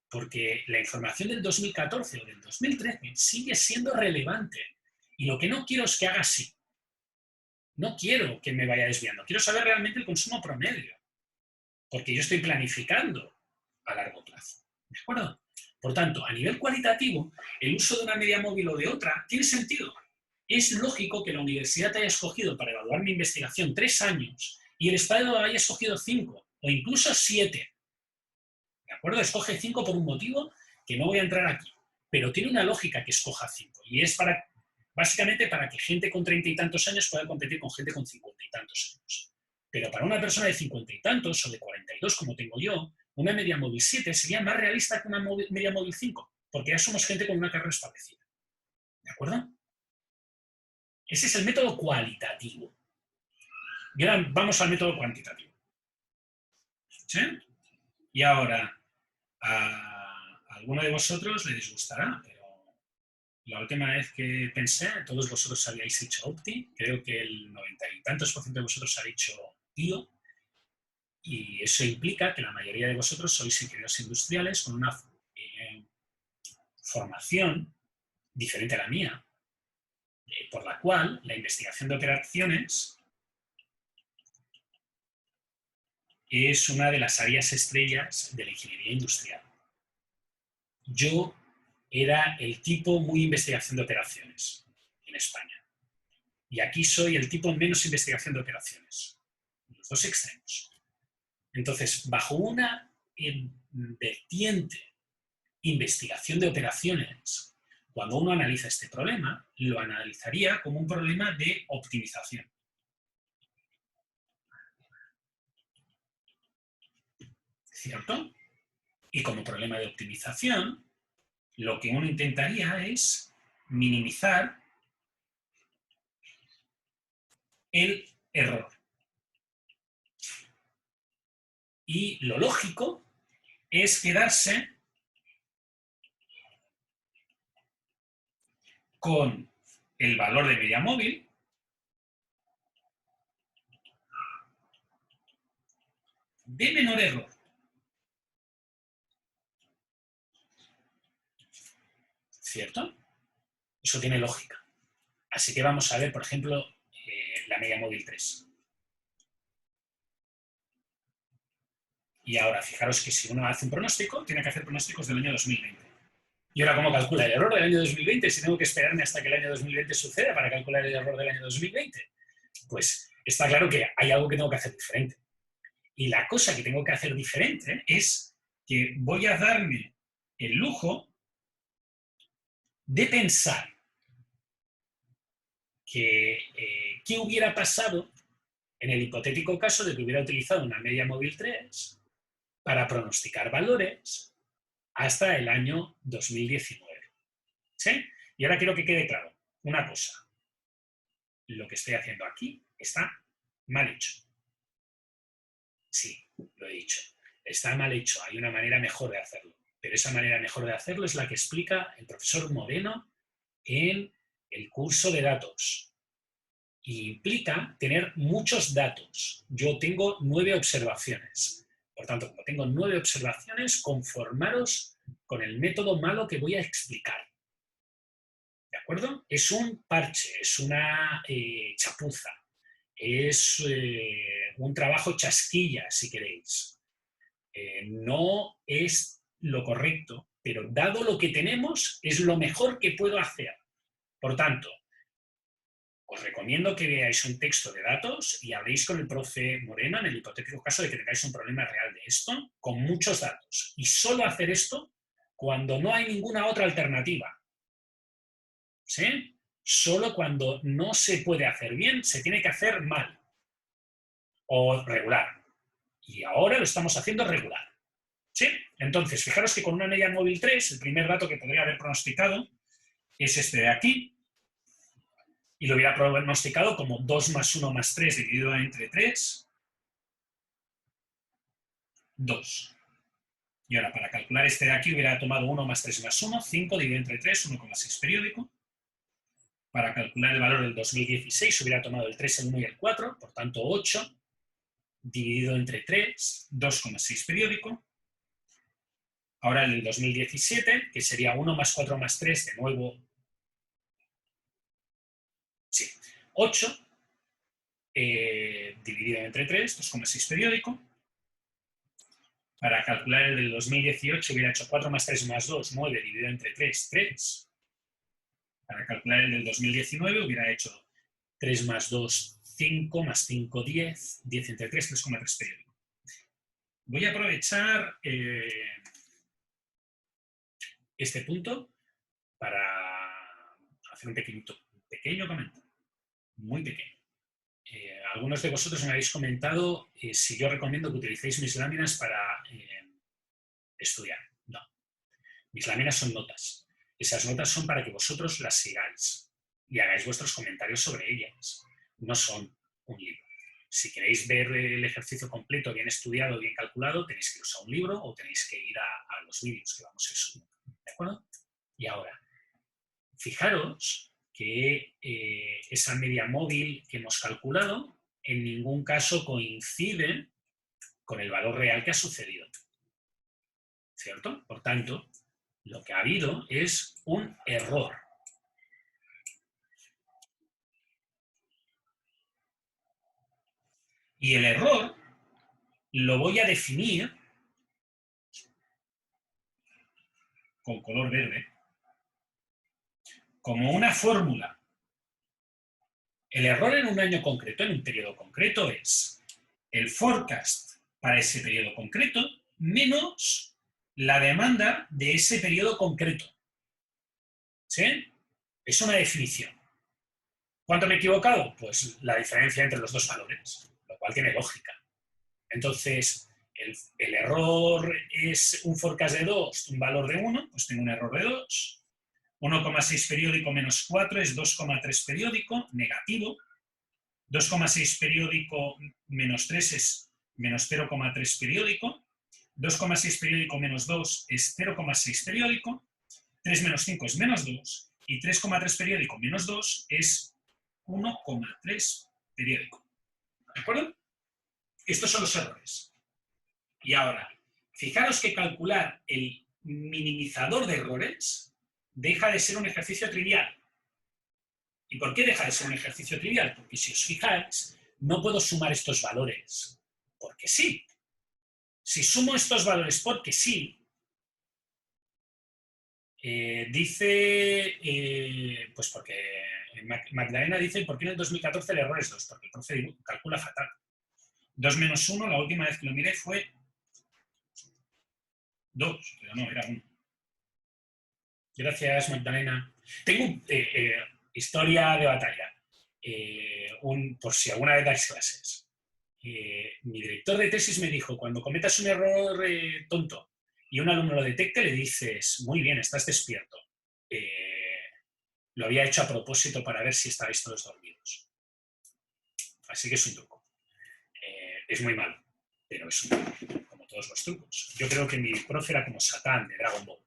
Porque la información del 2014 o del 2013 sigue siendo relevante. Y lo que no quiero es que haga así. No quiero que me vaya desviando. Quiero saber realmente el consumo promedio. Porque yo estoy planificando a largo plazo. ¿De acuerdo? Por tanto, a nivel cualitativo, el uso de una media móvil o de otra tiene sentido. Es lógico que la universidad te haya escogido para evaluar mi investigación 3 años y el Estado haya escogido 5 o incluso 7. ¿De acuerdo? Escoge 5 por un motivo que no voy a entrar aquí. Pero tiene una lógica que escoja 5 y es básicamente para que gente con 30 y tantos años pueda competir con gente con 50 y tantos años. Pero para una persona de 50 y tantos o de 42 como tengo yo, una media móvil 7 sería más realista que una media móvil 5, porque ya somos gente con una carrera establecida. ¿De acuerdo? Ese es el método cualitativo. Y ahora vamos al método cuantitativo. ¿Sí? Y ahora, a alguno de vosotros le disgustará, pero la última vez que pensé, todos vosotros habíais hecho OPTI, creo que el 90 y tantos % de vosotros habéis hecho TIO, y eso implica que la mayoría de vosotros sois ingenieros industriales con una formación diferente a la mía, por la cual la investigación de operaciones es una de las áreas estrellas de la ingeniería industrial. Yo era el tipo muy investigación de operaciones en España. Y aquí soy el tipo menos investigación de operaciones. Los dos extremos. Entonces, bajo una vertiente investigación de operaciones, Cuando uno analiza este problema, lo analizaría como un problema de optimización. ¿Cierto? Y como problema de optimización, lo que uno intentaría es minimizar el error. Y lo lógico es quedarse con el valor de media móvil de menor error. ¿Cierto? Eso tiene lógica. Así que vamos a ver, por ejemplo, la media móvil 3. Y ahora, fijaros que si uno hace un pronóstico, tiene que hacer pronósticos del año 2020. ¿Y ahora cómo calcula el error del año 2020 si tengo que esperarme hasta que el año 2020 suceda para calcular el error del año 2020? Pues está claro que hay algo que tengo que hacer diferente. Y la cosa que tengo que hacer diferente es que voy a darme el lujo de pensar que qué hubiera pasado en el hipotético caso de que hubiera utilizado una media móvil 3 para pronosticar valores hasta el año 2019. ¿Sí? Y ahora quiero que quede claro una cosa. Lo que estoy haciendo aquí está mal hecho. Sí, lo he dicho. Está mal hecho. Hay una manera mejor de hacerlo. Pero esa manera mejor de hacerlo es la que explica el profesor Moreno en el curso de datos. Y implica tener muchos datos. Yo tengo 9 observaciones. Por tanto, como tengo 9 observaciones, conformaros con el método malo que voy a explicar. ¿De acuerdo? Es un parche, es una chapuza, es un trabajo chasquilla, si queréis. No es lo correcto, pero dado lo que tenemos, es lo mejor que puedo hacer. Por tanto, os recomiendo que veáis un texto de datos y habléis con el profe Moreno en el hipotético caso de que tengáis un problema real de esto, con muchos datos. Y solo hacer esto cuando no hay ninguna otra alternativa. ¿Sí? Solo cuando no se puede hacer bien, se tiene que hacer mal. O regular. Y ahora lo estamos haciendo regular. ¿Sí? Entonces, fijaros que con una media móvil 3, el primer dato que podría haber pronosticado es este de aquí, y lo hubiera pronosticado como 2 más 1 más 3 dividido entre 3, 2. Y ahora, para calcular este de aquí, hubiera tomado 1 más 3 más 1, 5 dividido entre 3, 1,6 periódico. Para calcular el valor del 2016 hubiera tomado el 3, el 1 y el 4, por tanto 8, dividido entre 3, 2,6 periódico. Ahora el del 2017, que sería 1 más 4 más 3, de nuevo, sí, 8, dividido entre 3, 2,6 periódico. Para calcular el del 2018 hubiera hecho 4 más 3 más 2, 9, dividido entre 3, 3. Para calcular el del 2019 hubiera hecho 3 más 2, 5, más 5, 10, 10 entre 3, 3,3 periódico. Voy a aprovechar este punto para hacer un pequeño comentario, muy pequeño. Algunos de vosotros me habéis comentado si yo recomiendo que utilicéis mis láminas para estudiar. No. Mis láminas son notas. Esas notas son para que vosotros las sigáis y hagáis vuestros comentarios sobre ellas. No son un libro. Si queréis ver el ejercicio completo, bien estudiado, bien calculado, tenéis que ir a un libro o tenéis que ir a los vídeos que vamos a ir subiendo. ¿De acuerdo? Y ahora, fijaros que esa media móvil que hemos calculado en ningún caso coincide con el valor real que ha sucedido. ¿Cierto? Por tanto, lo que ha habido es un error. Y el error lo voy a definir con color verde como una fórmula. El error en un año concreto, en un periodo concreto, es el forecast para ese periodo concreto menos la demanda de ese periodo concreto. ¿Sí? Es una definición. ¿Cuánto me he equivocado? Pues la diferencia entre los dos valores, lo cual tiene lógica. Entonces, el error es un forecast de 2, un valor de 1, pues tengo un error de 2. 1,6 periódico menos 4 es 2,3 periódico, negativo. 2,6 periódico menos 3 es menos 0,3 periódico. 2,6 periódico menos 2 es 0,6 periódico. 3 menos 5 es menos 2. Y 3,3 periódico menos 2 es 1,3 periódico. ¿De acuerdo? Estos son los errores. Y ahora, fijaros que calcular el minimizador de errores deja de ser un ejercicio trivial. ¿Y por qué deja de ser un ejercicio trivial? Porque si os fijáis, no puedo sumar estos valores porque sí. Si sumo estos valores porque sí, dice, pues porque Magdalena dice, ¿por qué en el 2014 el error es 2? Porque el profe calcula fatal. 2 menos 1, la última vez que lo miré fue 2, pero no, era 1. Gracias, Magdalena. Tengo historia de batalla. Por si alguna vez dais clases. Mi director de tesis me dijo, cuando cometas un error tonto y un alumno lo detecte, le dices, muy bien, estás despierto. Lo había hecho a propósito para ver si estabais todos dormidos. Así que es un truco. Es muy malo, pero es un truco, como todos los trucos. Yo creo que mi profe era como Satán de Dragon Ball.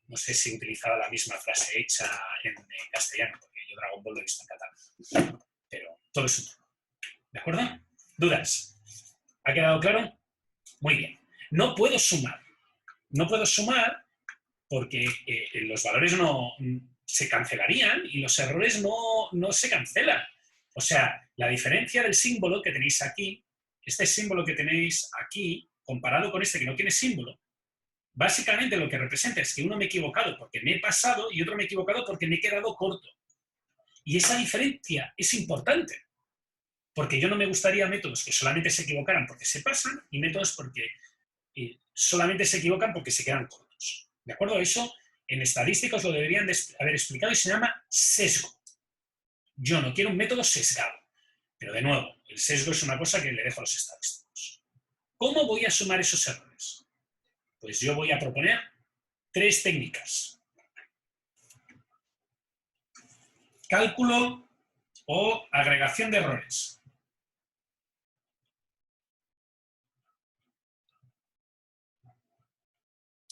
No sé si utilizaba la misma frase hecha en castellano, porque yo Dragon Ball lo he visto en catalán. Pero todo es un truco. ¿De acuerdo? ¿Dudas? ¿Ha quedado claro? Muy bien. No puedo sumar. No puedo sumar porque los valores no se cancelarían y los errores no se cancelan. O sea, la diferencia del símbolo que tenéis aquí, este símbolo que tenéis aquí, comparado con este que no tiene símbolo, básicamente lo que representa es que uno me he equivocado porque me he pasado y otro me he equivocado porque me he quedado corto. Y esa diferencia es importante, porque yo no me gustaría métodos que solamente se equivocaran porque se pasan y métodos porque solamente se equivocan porque se quedan cortos. ¿De acuerdo? Eso en estadística os lo deberían de haber explicado y se llama sesgo. Yo no quiero un método sesgado. Pero de nuevo, el sesgo es una cosa que le dejo a los estadísticos. ¿Cómo voy a sumar esos errores? Pues yo voy a proponer 3 técnicas. Cálculo o agregación de errores.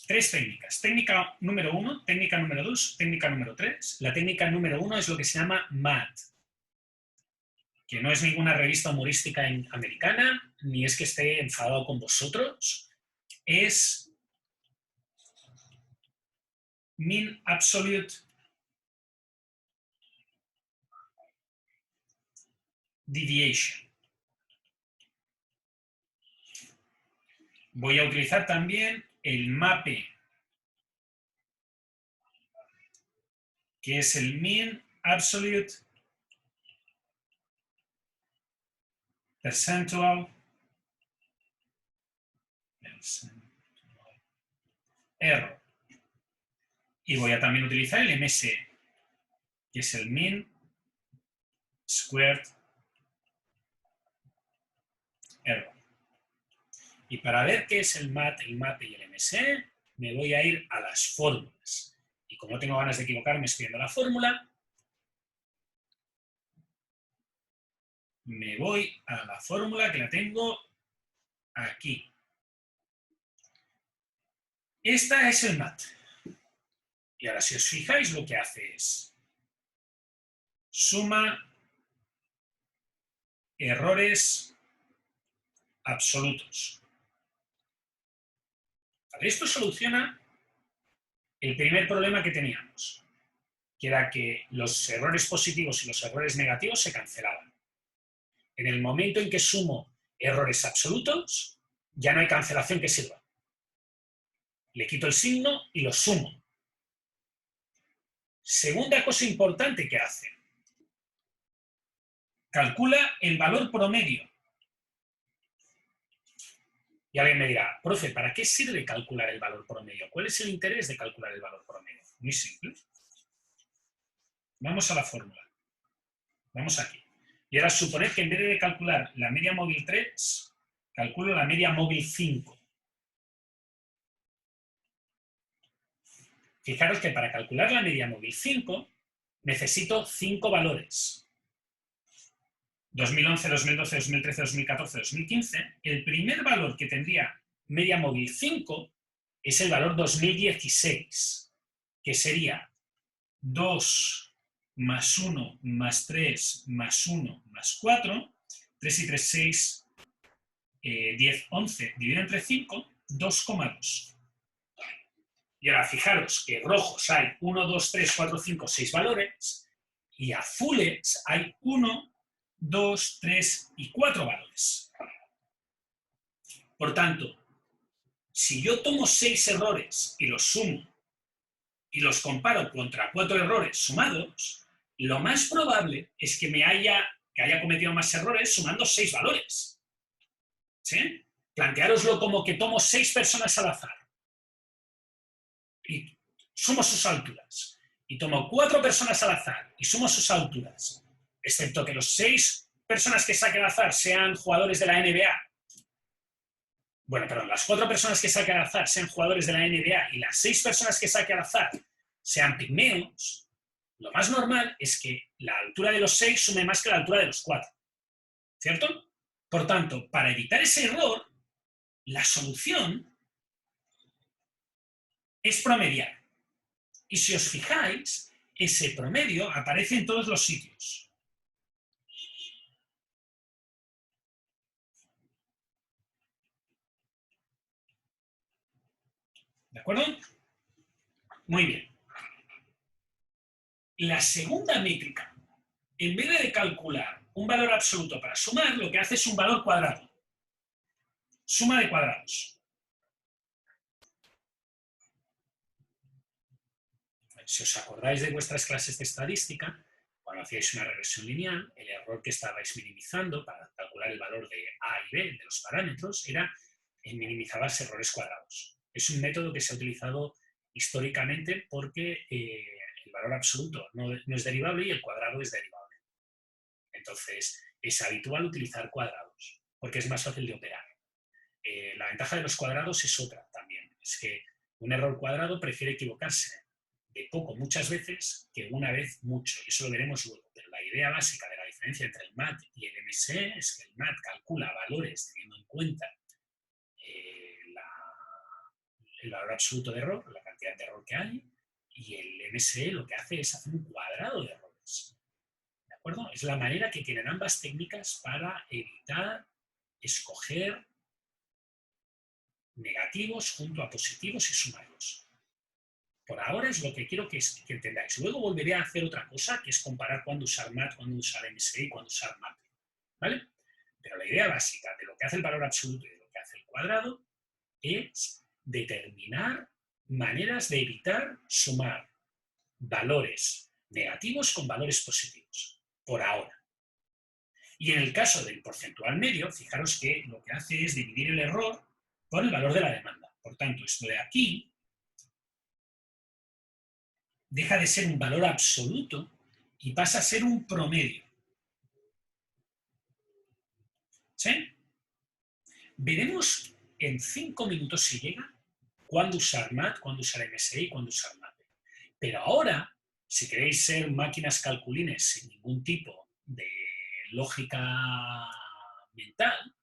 Tres técnicas. Técnica número 1, técnica número 2, técnica número 3. La técnica número 1 es lo que se llama MAD, que no es ninguna revista humorística americana, ni es que esté enfadado con vosotros. Es Mean Absolute Deviation. Voy a utilizar también el MAPE, que es el Mean Absolute Percentual Error. Y voy a también utilizar el MSE, que es el Mean Squared Error. Y para ver qué es el MAT, el MAPE y el MSE, me voy a ir a las fórmulas. Y como no tengo ganas de equivocarme escribiendo la fórmula, me voy a la fórmula que la tengo aquí. Esta es el MAT. Y ahora, si os fijáis, lo que hace es suma errores absolutos. ¿Vale? Esto soluciona el primer problema que teníamos, que era que los errores positivos y los errores negativos se cancelaban. En el momento en que sumo errores absolutos, ya no hay cancelación que sirva. Le quito el signo y lo sumo. Segunda cosa importante que hace. Calcula el valor promedio. Y alguien me dirá, profe, ¿para qué sirve calcular el valor promedio? ¿Cuál es el interés de calcular el valor promedio? Muy simple. Vamos a la fórmula. Vamos aquí. Y ahora suponer que en vez de calcular la media móvil 3, calculo la media móvil 5. Fijaros que para calcular la media móvil 5 necesito 5 valores. 2011, 2012, 2013, 2014, 2015. El primer valor que tendría media móvil 5 es el valor 2016, que sería 2 más 1 más 3 más 1 más 4, 3 y 3, 6, 10, 11, dividido entre 5, 2,2. Y ahora fijaros que rojos hay 1, 2, 3, 4, 5, 6 valores, y azules hay 1, 2, 3 y 4 valores. Por tanto, si yo tomo 6 errores y los sumo y los comparo contra 4 errores sumados, lo más probable es que haya cometido más errores sumando 6 valores. ¿Sí? Planteároslo como que tomo 6 personas al azar y sumo sus alturas. Y tomo 4 personas al azar y sumo sus alturas, excepto que los 6 personas que saque al azar sean jugadores de la NBA. Bueno, perdón, las 4 personas que saque al azar sean jugadores de la NBA y las 6 personas que saque al azar sean pigmeos, lo más normal es que la altura de los 6 sume más que la altura de los 4. ¿Cierto? Por tanto, para evitar ese error, la solución es promediar. Y si os fijáis, ese promedio aparece en todos los sitios. ¿De acuerdo? Muy bien. La segunda métrica, en vez de calcular un valor absoluto para sumar, lo que hace es un valor cuadrado. Suma de cuadrados. Si os acordáis de vuestras clases de estadística, cuando hacíais una regresión lineal, el error que estabais minimizando para calcular el valor de A y B de los parámetros era minimizar los errores cuadrados. Es un método que se ha utilizado históricamente porque el valor absoluto no es derivable y el cuadrado es derivable. Entonces, es habitual utilizar cuadrados, porque es más fácil de operar. La ventaja de los cuadrados es otra también, es que un error cuadrado prefiere equivocarse de poco muchas veces que una vez mucho, y eso lo veremos luego. Pero la idea básica de la diferencia entre el MAT y el MSE es que el MAT calcula valores teniendo en cuenta el valor absoluto de error, la cantidad de error que hay, y el MSE lo que hace es hacer un cuadrado de errores. ¿De acuerdo? Es la manera que tienen ambas técnicas para evitar escoger negativos junto a positivos y sumarlos. Por ahora es lo que quiero que entendáis. Luego volveré a hacer otra cosa, que es comparar cuándo usar MAT, cuándo usar MSE y cuándo usar MAP. ¿Vale? Pero la idea básica de lo que hace el valor absoluto y de lo que hace el cuadrado es determinar maneras de evitar sumar valores negativos con valores positivos. Por ahora. Y en el caso del porcentual medio, fijaros que lo que hace es dividir el error por el valor de la demanda. Por tanto, esto de aquí deja de ser un valor absoluto y pasa a ser un promedio. ¿Sí? Veremos en 5 minutos si llega cuándo usar MAT, cuándo usar MSE y cuándo usar MAPE. Pero ahora, si queréis ser máquinas calculines sin ningún tipo de lógica mental,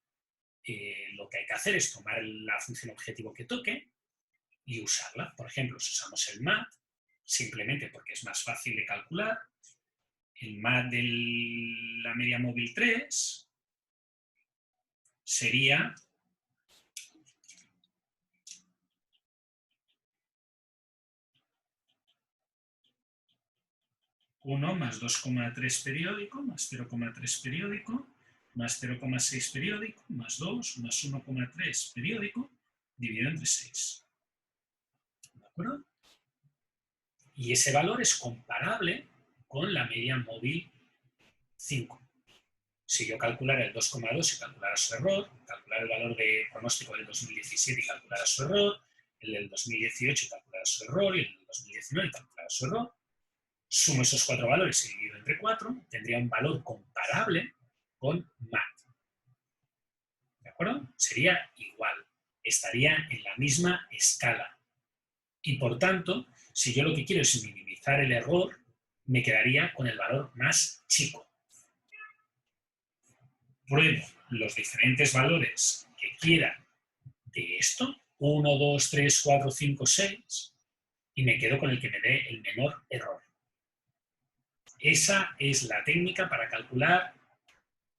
lo que hay que hacer es tomar la función objetivo que toque y usarla. Por ejemplo, si usamos el MAT, simplemente porque es más fácil de calcular, el MAT de la media móvil 3 sería 1 más 2,3 periódico, más 0,3 periódico, más 0,6 periódico, más 2, más 1,3 periódico, dividido entre 6. ¿De acuerdo? Y ese valor es comparable con la media móvil 5. Si yo calculara el 2,2 y calculara su error, calcular calcular el valor de pronóstico del 2017 y calculara su error, el del 2018 y calculara su error, y el del 2019 y calculara su error. Sumo esos 4 valores y divido entre 4, tendría un valor comparable con MAT. ¿De acuerdo? Sería igual, estaría en la misma escala. Y por tanto, si yo lo que quiero es minimizar el error, me quedaría con el valor más chico. Pruebo los diferentes valores que quiera de esto, 1, 2, 3, 4, 5, 6, y me quedo con el que me dé el menor error. Esa es la técnica para calcular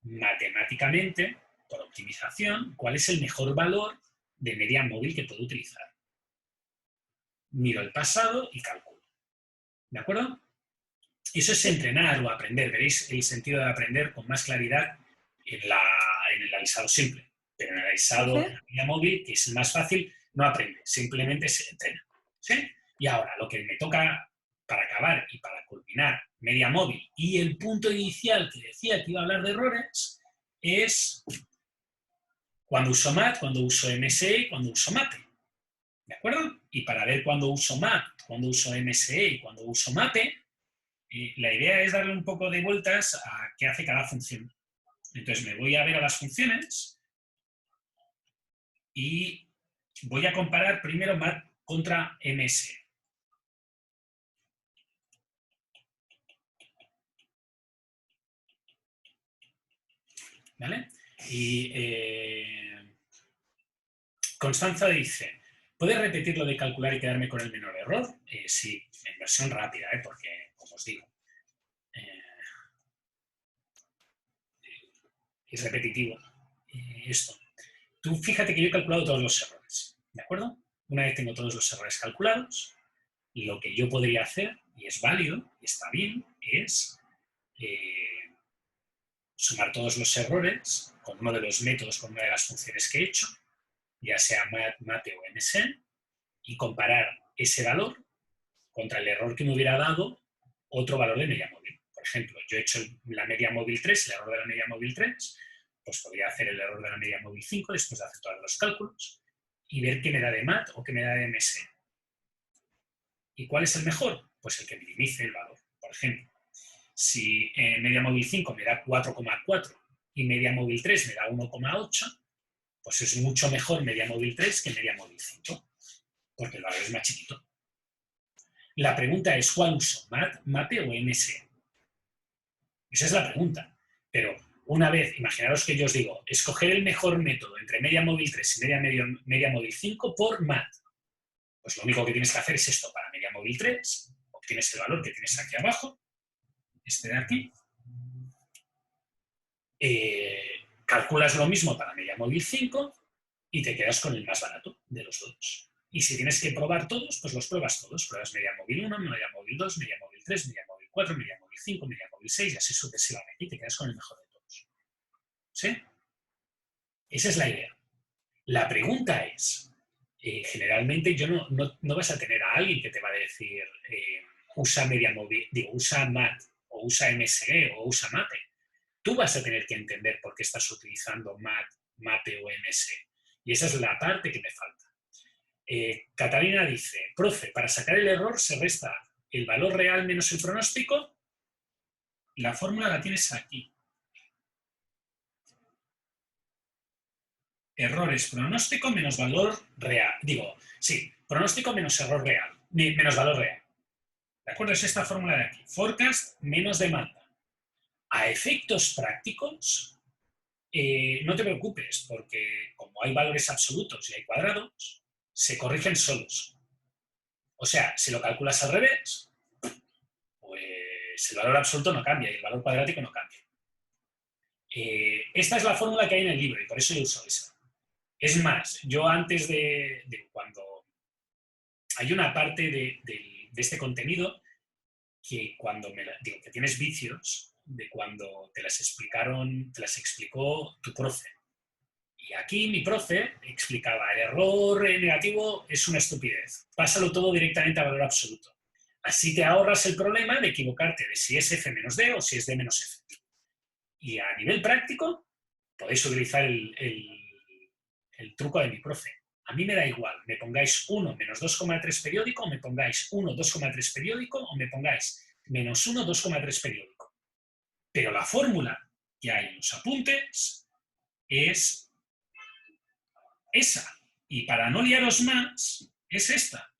matemáticamente, por optimización, cuál es el mejor valor de media móvil que puedo utilizar. Miro el pasado y calculo. ¿De acuerdo? Eso es entrenar o aprender. Veréis el sentido de aprender con más claridad en el alisado simple. Pero en el alisado de la media móvil, que es el más fácil, no aprende, simplemente se entrena. ¿Sí? Y ahora, lo que me toca para acabar y para culminar media móvil y el punto inicial que decía que iba a hablar de errores es cuando uso MAT, cuando uso MSE y cuando uso MAPE. ¿De acuerdo? Y para ver cuándo uso MAT, cuándo uso MSE y cuándo uso MAPE, la idea es darle un poco de vueltas a qué hace cada función. Entonces me voy a ver a las funciones y voy a comparar primero MAT contra MSE. ¿Vale? Y Constanza dice, ¿puedes repetir lo de calcular y quedarme con el menor error? Sí, en versión rápida, porque, como os digo, es repetitivo esto. Tú fíjate que yo he calculado todos los errores, ¿de acuerdo? Una vez tengo todos los errores calculados, lo que yo podría hacer, y es válido, y está bien, es sumar todos los errores con uno de los métodos, con una de las funciones que he hecho, ya sea MAPE o MSE, y comparar ese valor contra el error que me hubiera dado otro valor de media móvil. Por ejemplo, yo he hecho la media móvil 3, el error de la media móvil 3, pues podría hacer el error de la media móvil 5 después de hacer todos los cálculos y ver qué me da de MAT o qué me da de MSE. ¿Y cuál es el mejor? Pues el que minimice el valor. Por ejemplo, si media móvil 5 me da 4,4 y media móvil 3 me da 1,8, pues es mucho mejor media móvil 3 que media móvil 5, porque el valor es más chiquito. La pregunta es, ¿cuál uso? ¿MAT, MAPE o MSE? Esa es la pregunta. Pero una vez, imaginaros que yo os digo, escoger el mejor método entre media móvil 3 y media móvil 5 por MAT. Pues lo único que tienes que hacer es esto para media móvil 3, obtienes el valor que tienes aquí abajo, este de aquí, calculas lo mismo para media móvil 5 y te quedas con el más barato de los dos. Y si tienes que probar todos, pues los pruebas todos. Pruebas media móvil 1, media móvil 2, media móvil 3, media móvil 4, media móvil 5, media móvil 6 y así sucesivamente y te quedas con el mejor de todos. ¿Sí? Esa es la idea. La pregunta es, generalmente no vas a tener a alguien que te va a decir usa media móvil, usa MAT o usa MSE o usa MAPE. Tú vas a tener que entender por qué estás utilizando MAT, MAPE o MSE. Y esa es la parte que me falta. Catalina dice, profe, para sacar el error se resta el valor real menos el pronóstico. La fórmula la tienes aquí. Error es pronóstico menos valor real. Pronóstico menos error real, menos valor real. ¿De acuerdo? Es esta fórmula de aquí. Forecast menos demanda. A efectos prácticos, no te preocupes, porque como hay valores absolutos y hay cuadrados, se corrigen solos. O sea, si lo calculas al revés, pues el valor absoluto no cambia y el valor cuadrático no cambia. Esta es la fórmula que hay en el libro y por eso yo uso esa. Es más, yo antes de cuando... Hay una parte de este contenido que cuando que tienes vicios de cuando te las explicó tu profe. Y aquí mi profe explicaba, el error negativo es una estupidez. Pásalo todo directamente a valor absoluto. Así te ahorras el problema de equivocarte de si es f menos d o si es d menos f. Y a nivel práctico, podéis utilizar el el truco de mi profe. A mí me da igual, me pongáis 1 menos 2,3 periódico, o me pongáis 1, 2,3 periódico, o me pongáis menos 1, 2,3 periódico. Pero la fórmula que hay en los apuntes es esa. Y para no liaros más, es esta.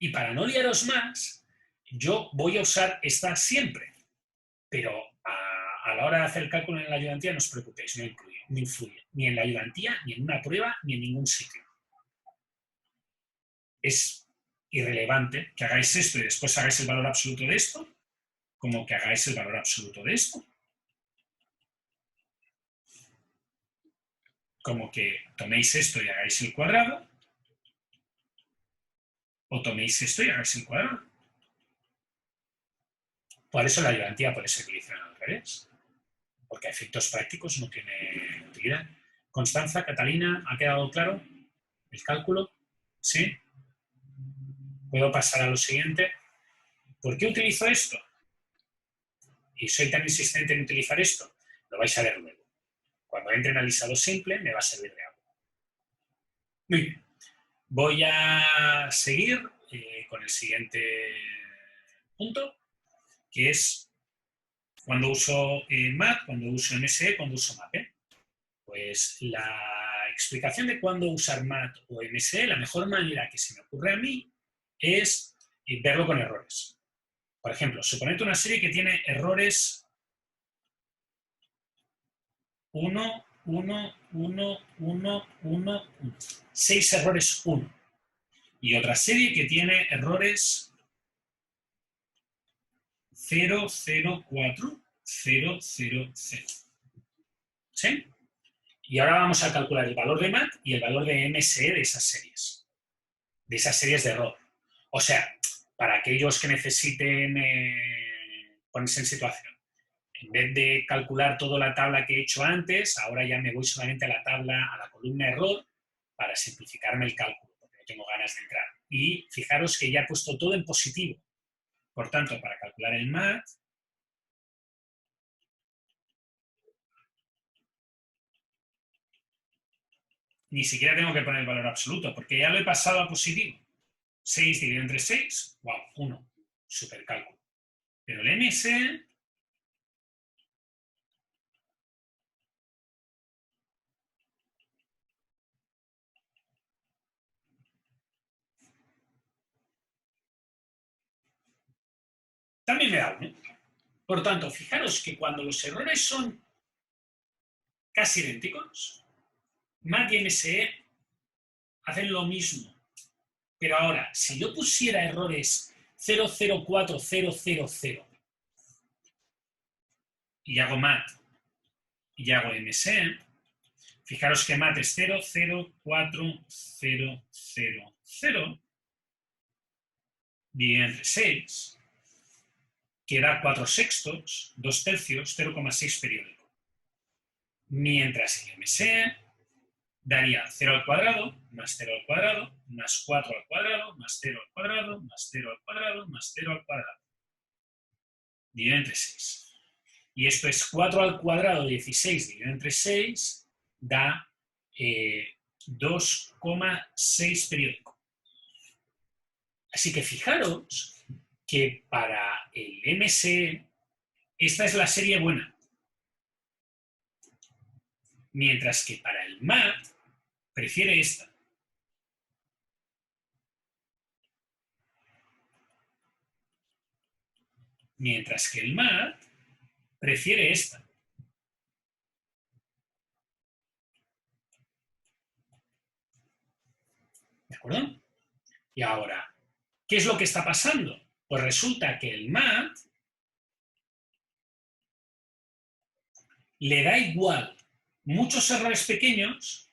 Y para no liaros más, yo voy a usar esta siempre. Pero a la hora de hacer el cálculo en la ayudantía, no os preocupéis, no influye. Ni en la ayudantía, ni en una prueba, ni en ningún sitio. Es irrelevante que hagáis esto y después hagáis el valor absoluto de esto, como que hagáis el valor absoluto de esto. Como que toméis esto y hagáis el cuadrado, o toméis esto y hagáis el cuadrado. Por eso la ayudantía puede ser utilizada al revés, porque a efectos prácticos no tiene utilidad. Constanza, Catalina, ¿ha quedado claro el cálculo? ¿Sí? Puedo pasar a lo siguiente. ¿Por qué utilizo esto? Y soy tan insistente en utilizar esto, lo vais a ver luego. Cuando entre en el listado simple me va a servir de algo. Muy bien. Voy a seguir con el siguiente punto, que es cuando uso MAT, cuando uso MSE, cuando uso MAP. Pues la explicación de cuándo usar MAT o MSE, la mejor manera que se me ocurre a mí es verlo con errores. Por ejemplo, suponete una serie que tiene errores 1, 1, 1, 1, 1, 1. 6 errores 1. Y otra serie que tiene errores 0, 0, 4, 0, 0, 0. ¿Sí? Y ahora vamos a calcular el valor de MAT y el valor de MSE de esas series de error. O sea, para aquellos que necesiten ponerse en situación, en vez de calcular toda la tabla que he hecho antes, ahora ya me voy solamente a la tabla, a la columna error, para simplificarme el cálculo, porque no tengo ganas de entrar. Y fijaros que ya he puesto todo en positivo. Por tanto, para calcular el MAT, ni siquiera tengo que poner el valor absoluto, porque ya lo he pasado a positivo. 6 dividido entre 6, wow, 1. Super cálculo. Pero el MS también me da 1. Por tanto, fijaros que cuando los errores son casi idénticos, MAT y MSE hacen lo mismo. Pero ahora, si yo pusiera errores 004000 y hago MAT y hago MSE, fijaros que MAT es 004000 dividido entre 6, que da 4 sextos, 2 tercios, 0,6 periódico. Mientras el MSE daría 0 al cuadrado, más 0 al cuadrado, más 4 al cuadrado, más 0 al cuadrado, más 0 al cuadrado, más 0 al cuadrado. Dividido entre 6. Y esto es 4 al cuadrado, 16 dividido entre 6, da 2,6 periódico. Así que fijaros que para el MSE esta es la serie buena. Mientras que para el MAT prefiere esta. Mientras que el MAT prefiere esta. ¿De acuerdo? Y ahora, ¿qué es lo que está pasando? Pues resulta que el MAT le da igual muchos errores pequeños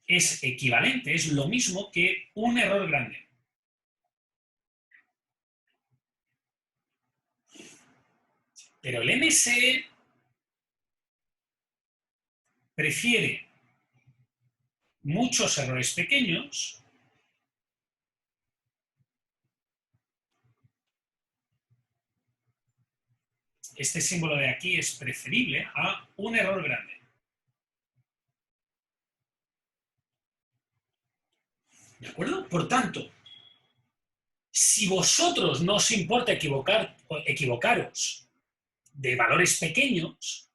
es equivalente, es lo mismo que un error grande. Pero el MSE prefiere muchos errores pequeños este símbolo de aquí es preferible a un error grande. ¿De acuerdo? Por tanto, si vosotros no os importa equivocaros de valores pequeños,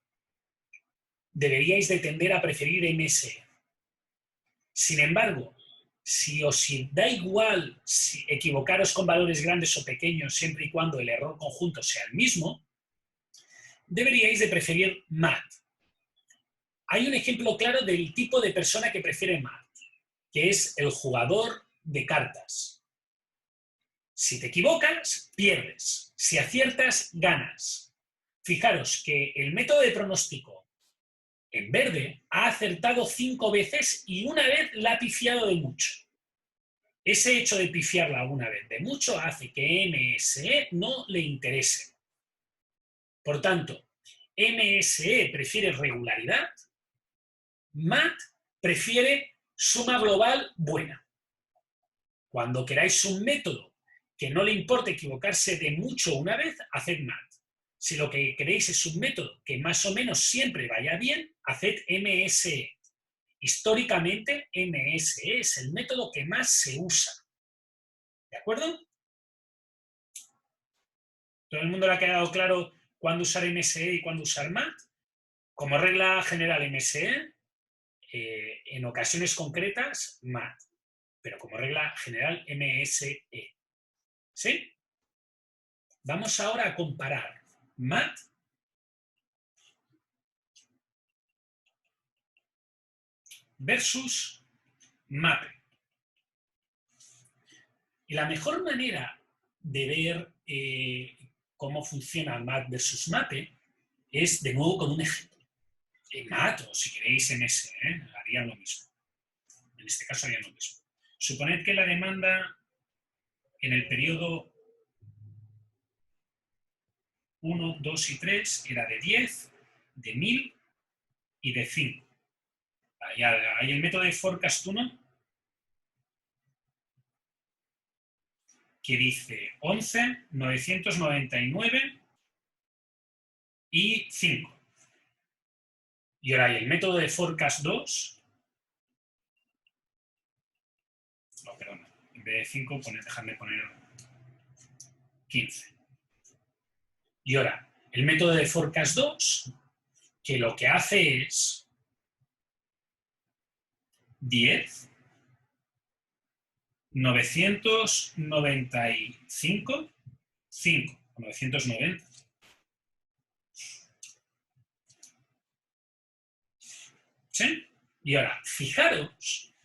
deberíais de tender a preferir MSE. Sin embargo, si os da igual si equivocaros con valores grandes o pequeños siempre y cuando el error conjunto sea el mismo, deberíais de preferir MAT. Hay un ejemplo claro del tipo de persona que prefiere MAT, que es el jugador de cartas. Si te equivocas, pierdes. Si aciertas, ganas. Fijaros que el método de pronóstico en verde ha acertado 5 veces y una vez la ha pifiado de mucho. Ese hecho de pifiarla una vez de mucho hace que MSE no le interese. Por tanto, MSE prefiere regularidad, MAT prefiere suma global buena. Cuando queráis un método que no le importe equivocarse de mucho una vez, haced MAT. Si lo que queréis es un método que más o menos siempre vaya bien, haced MSE. Históricamente, MSE es el método que más se usa. ¿De acuerdo? ¿Todo el mundo le ha quedado claro cuándo usar MSE y cuándo usar MAT? Como regla general MSE, en ocasiones concretas MAT, pero como regla general MSE. ¿Sí? Vamos ahora a comparar MAT versus MAPE. Y la mejor manera de ver cómo funciona MAT versus MAPE es de nuevo con un ejemplo. MAT, o si queréis MSE, harían lo mismo. En este caso harían lo mismo. Suponed que la demanda en el periodo 1, 2 y 3 era de 10, de 1000 y de 5. Hay el método de forecast 1 que dice 11, 999 y 5. Y ahora hay el método de forecast 2. No, perdón. En vez de 5, dejadme poner 15. Y ahora, el método de forecast 2, que lo que hace es 10, 995, 5, 990. ¿Sí? Y ahora, fijaros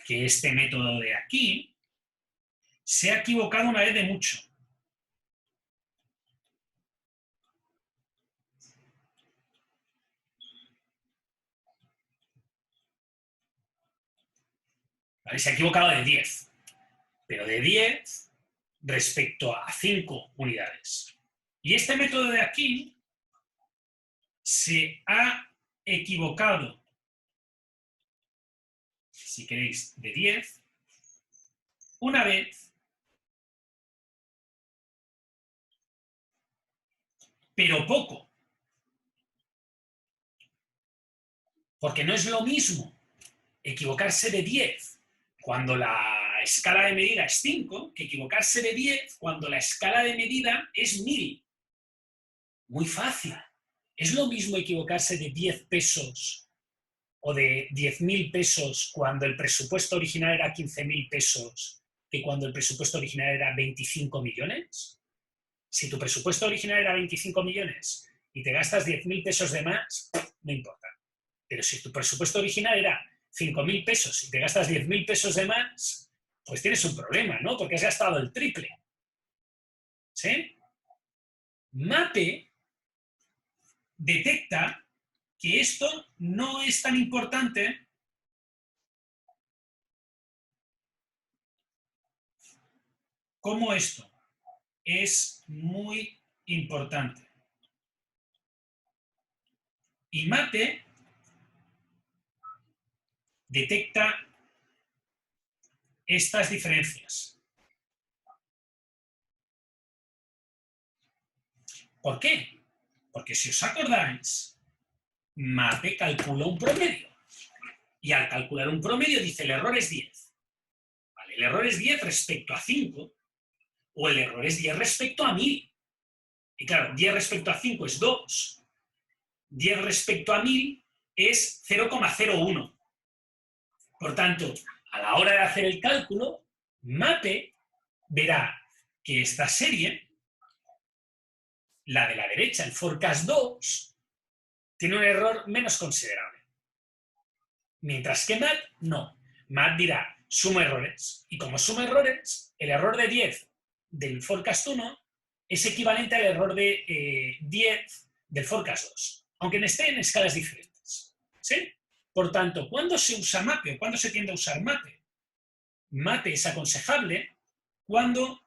que este método de aquí se ha equivocado una vez de mucho. ¿Vale? Se ha equivocado de 10, pero de 10 respecto a 5 unidades. Y este método de aquí se ha equivocado, si queréis, de 10, una vez, pero poco. Porque no es lo mismo equivocarse de 10 cuando la escala de medida es 5 que equivocarse de 10 cuando la escala de medida es 1000. Muy fácil. Es lo mismo equivocarse de 10 pesos o de 10.000 pesos cuando el presupuesto original era 15.000 pesos que cuando el presupuesto original era 25 millones. Si tu presupuesto original era 25 millones y te gastas 10.000 pesos de más, no importa. Pero si tu presupuesto original era 5.000 pesos y te gastas 10.000 pesos de más, pues tienes un problema, ¿no? Porque has gastado el triple. ¿Sí? MAPE detecta que esto no es tan importante como esto. Es muy importante. Y MAPE detecta estas diferencias. ¿Por qué? Porque si os acordáis, MAPE calcula un promedio. Y al calcular un promedio dice el error es 10. ¿Vale? El error es 10 respecto a 5 o el error es 10 respecto a 1000. Y claro, 10 respecto a 5 es 2. 10 respecto a 1000 es 0,01. Por tanto, a la hora de hacer el cálculo, MAPE verá que esta serie, la de la derecha, el forecast 2, tiene un error menos considerable. Mientras que MAT no. MAT dirá, suma errores. Y como suma errores, el error de 10 del forecast 1 es equivalente al error de 10 del forecast 2, aunque estén en escalas diferentes. ¿Sí? Por tanto, ¿cuándo se usa MAPE o cuándo se tiende a usar MAPE? MAPE es aconsejable cuando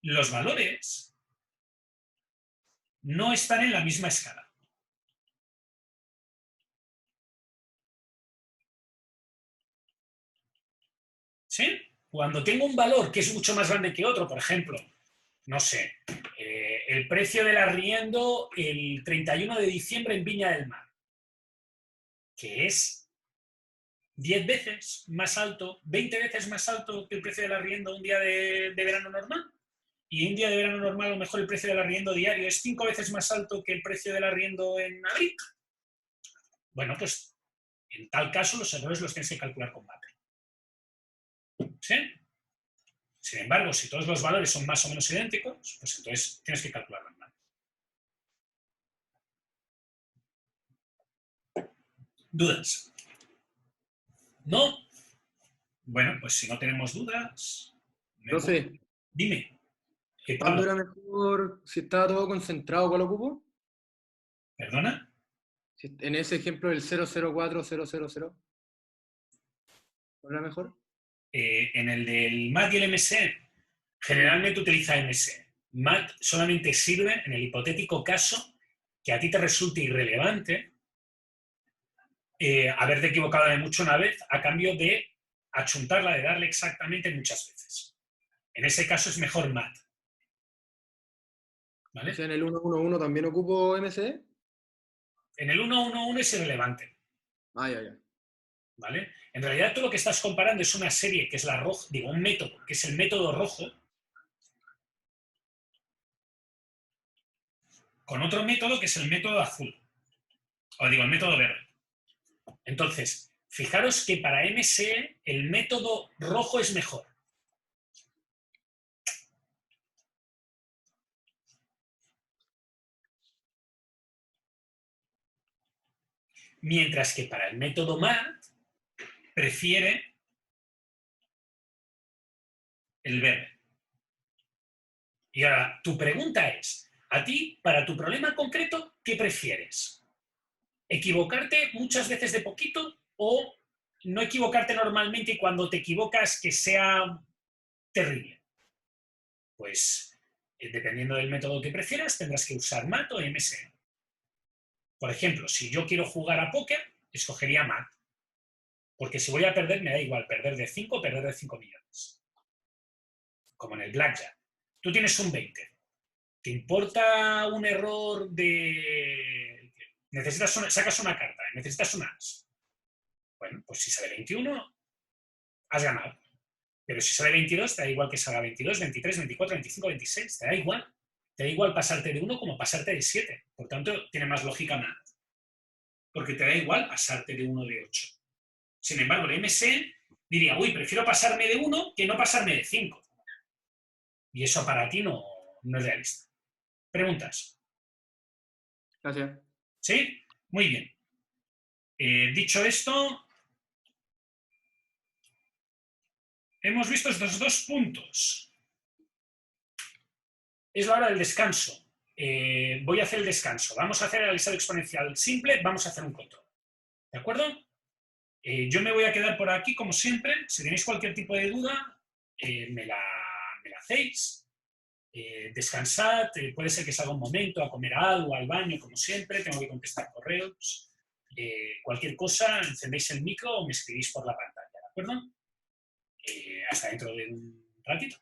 los valores no están en la misma escala. ¿Sí? Cuando tengo un valor que es mucho más grande que otro, por ejemplo, no sé, el precio del arriendo el 31 de diciembre en Viña del Mar, que es 10 veces más alto, 20 veces más alto que el precio del arriendo un día de verano normal. Y un día de verano normal, a lo mejor el precio del arriendo diario es 5 veces más alto que el precio del arriendo en abril. Bueno, pues en tal caso los errores los tienes que calcular con MAPE. ¿Sí? Sin embargo, si todos los valores son más o menos idénticos, pues entonces tienes que calcularlo en MAPE. ¿Dudas? ¿No? Bueno, pues si no tenemos dudas... Profe, Dime. ¿cuándo Pablo, era mejor si estaba todo concentrado, cuál ocupo? ¿perdona? En ese ejemplo del 004000, ¿cuál era mejor? En el del MAT y el MSE, generalmente utiliza MSE. MAT solamente sirve en el hipotético caso que a ti te resulte irrelevante haberte equivocado de mucho una vez a cambio de achuntarla, de darle exactamente muchas veces. En ese caso es mejor MAT. ¿Vale? O sea, en el 111 también ocupo MC. En el 111 es irrelevante. Ah, ya, ya. ¿Vale? En realidad tú lo que estás comparando es una serie que es la roja, digo, un método, que es el método rojo, con otro método que es el método azul. O digo, el método verde. Entonces, fijaros que para MSE el método rojo es mejor. Mientras que para el método MAT prefiere el verde. Y ahora, tu pregunta es, a ti, para tu problema concreto, ¿qué prefieres? ¿Equivocarte muchas veces de poquito o no equivocarte normalmente y cuando te equivocas que sea terrible? Pues, dependiendo del método que prefieras, tendrás que usar MAT o MSE. Por ejemplo, si yo quiero jugar a póker, escogería MAT. Porque si voy a perder, me da igual perder de 5 o perder de 5 millones. Como en el blackjack. Tú tienes un 20. ¿Te importa un error de... sacas una carta, necesitas un as? Bueno, pues si sale 21, has ganado. Pero si sale 22, te da igual que salga 22, 23, 24, 25, 26. Te da igual. Te da igual pasarte de 1 como pasarte de 7. Por tanto, tiene más lógica MAT. Porque te da igual pasarte de 1 de 8. Sin embargo, el MC diría, uy, prefiero pasarme de 1 que no pasarme de 5. Y eso para ti no es realista. ¿Preguntas? Gracias. ¿Sí? Muy bien. Dicho esto, hemos visto estos dos puntos. Es la hora del descanso. Voy a hacer el descanso. Vamos a hacer el alisado exponencial simple, vamos a hacer un control. ¿De acuerdo? Yo me voy a quedar por aquí, como siempre. Si tenéis cualquier tipo de duda, me la hacéis. Descansad, puede ser que salga un momento a comer algo, al baño, como siempre, tengo que contestar correos. Cualquier cosa, encendéis el micro o me escribís por la pantalla, ¿de acuerdo? Hasta dentro de un ratito.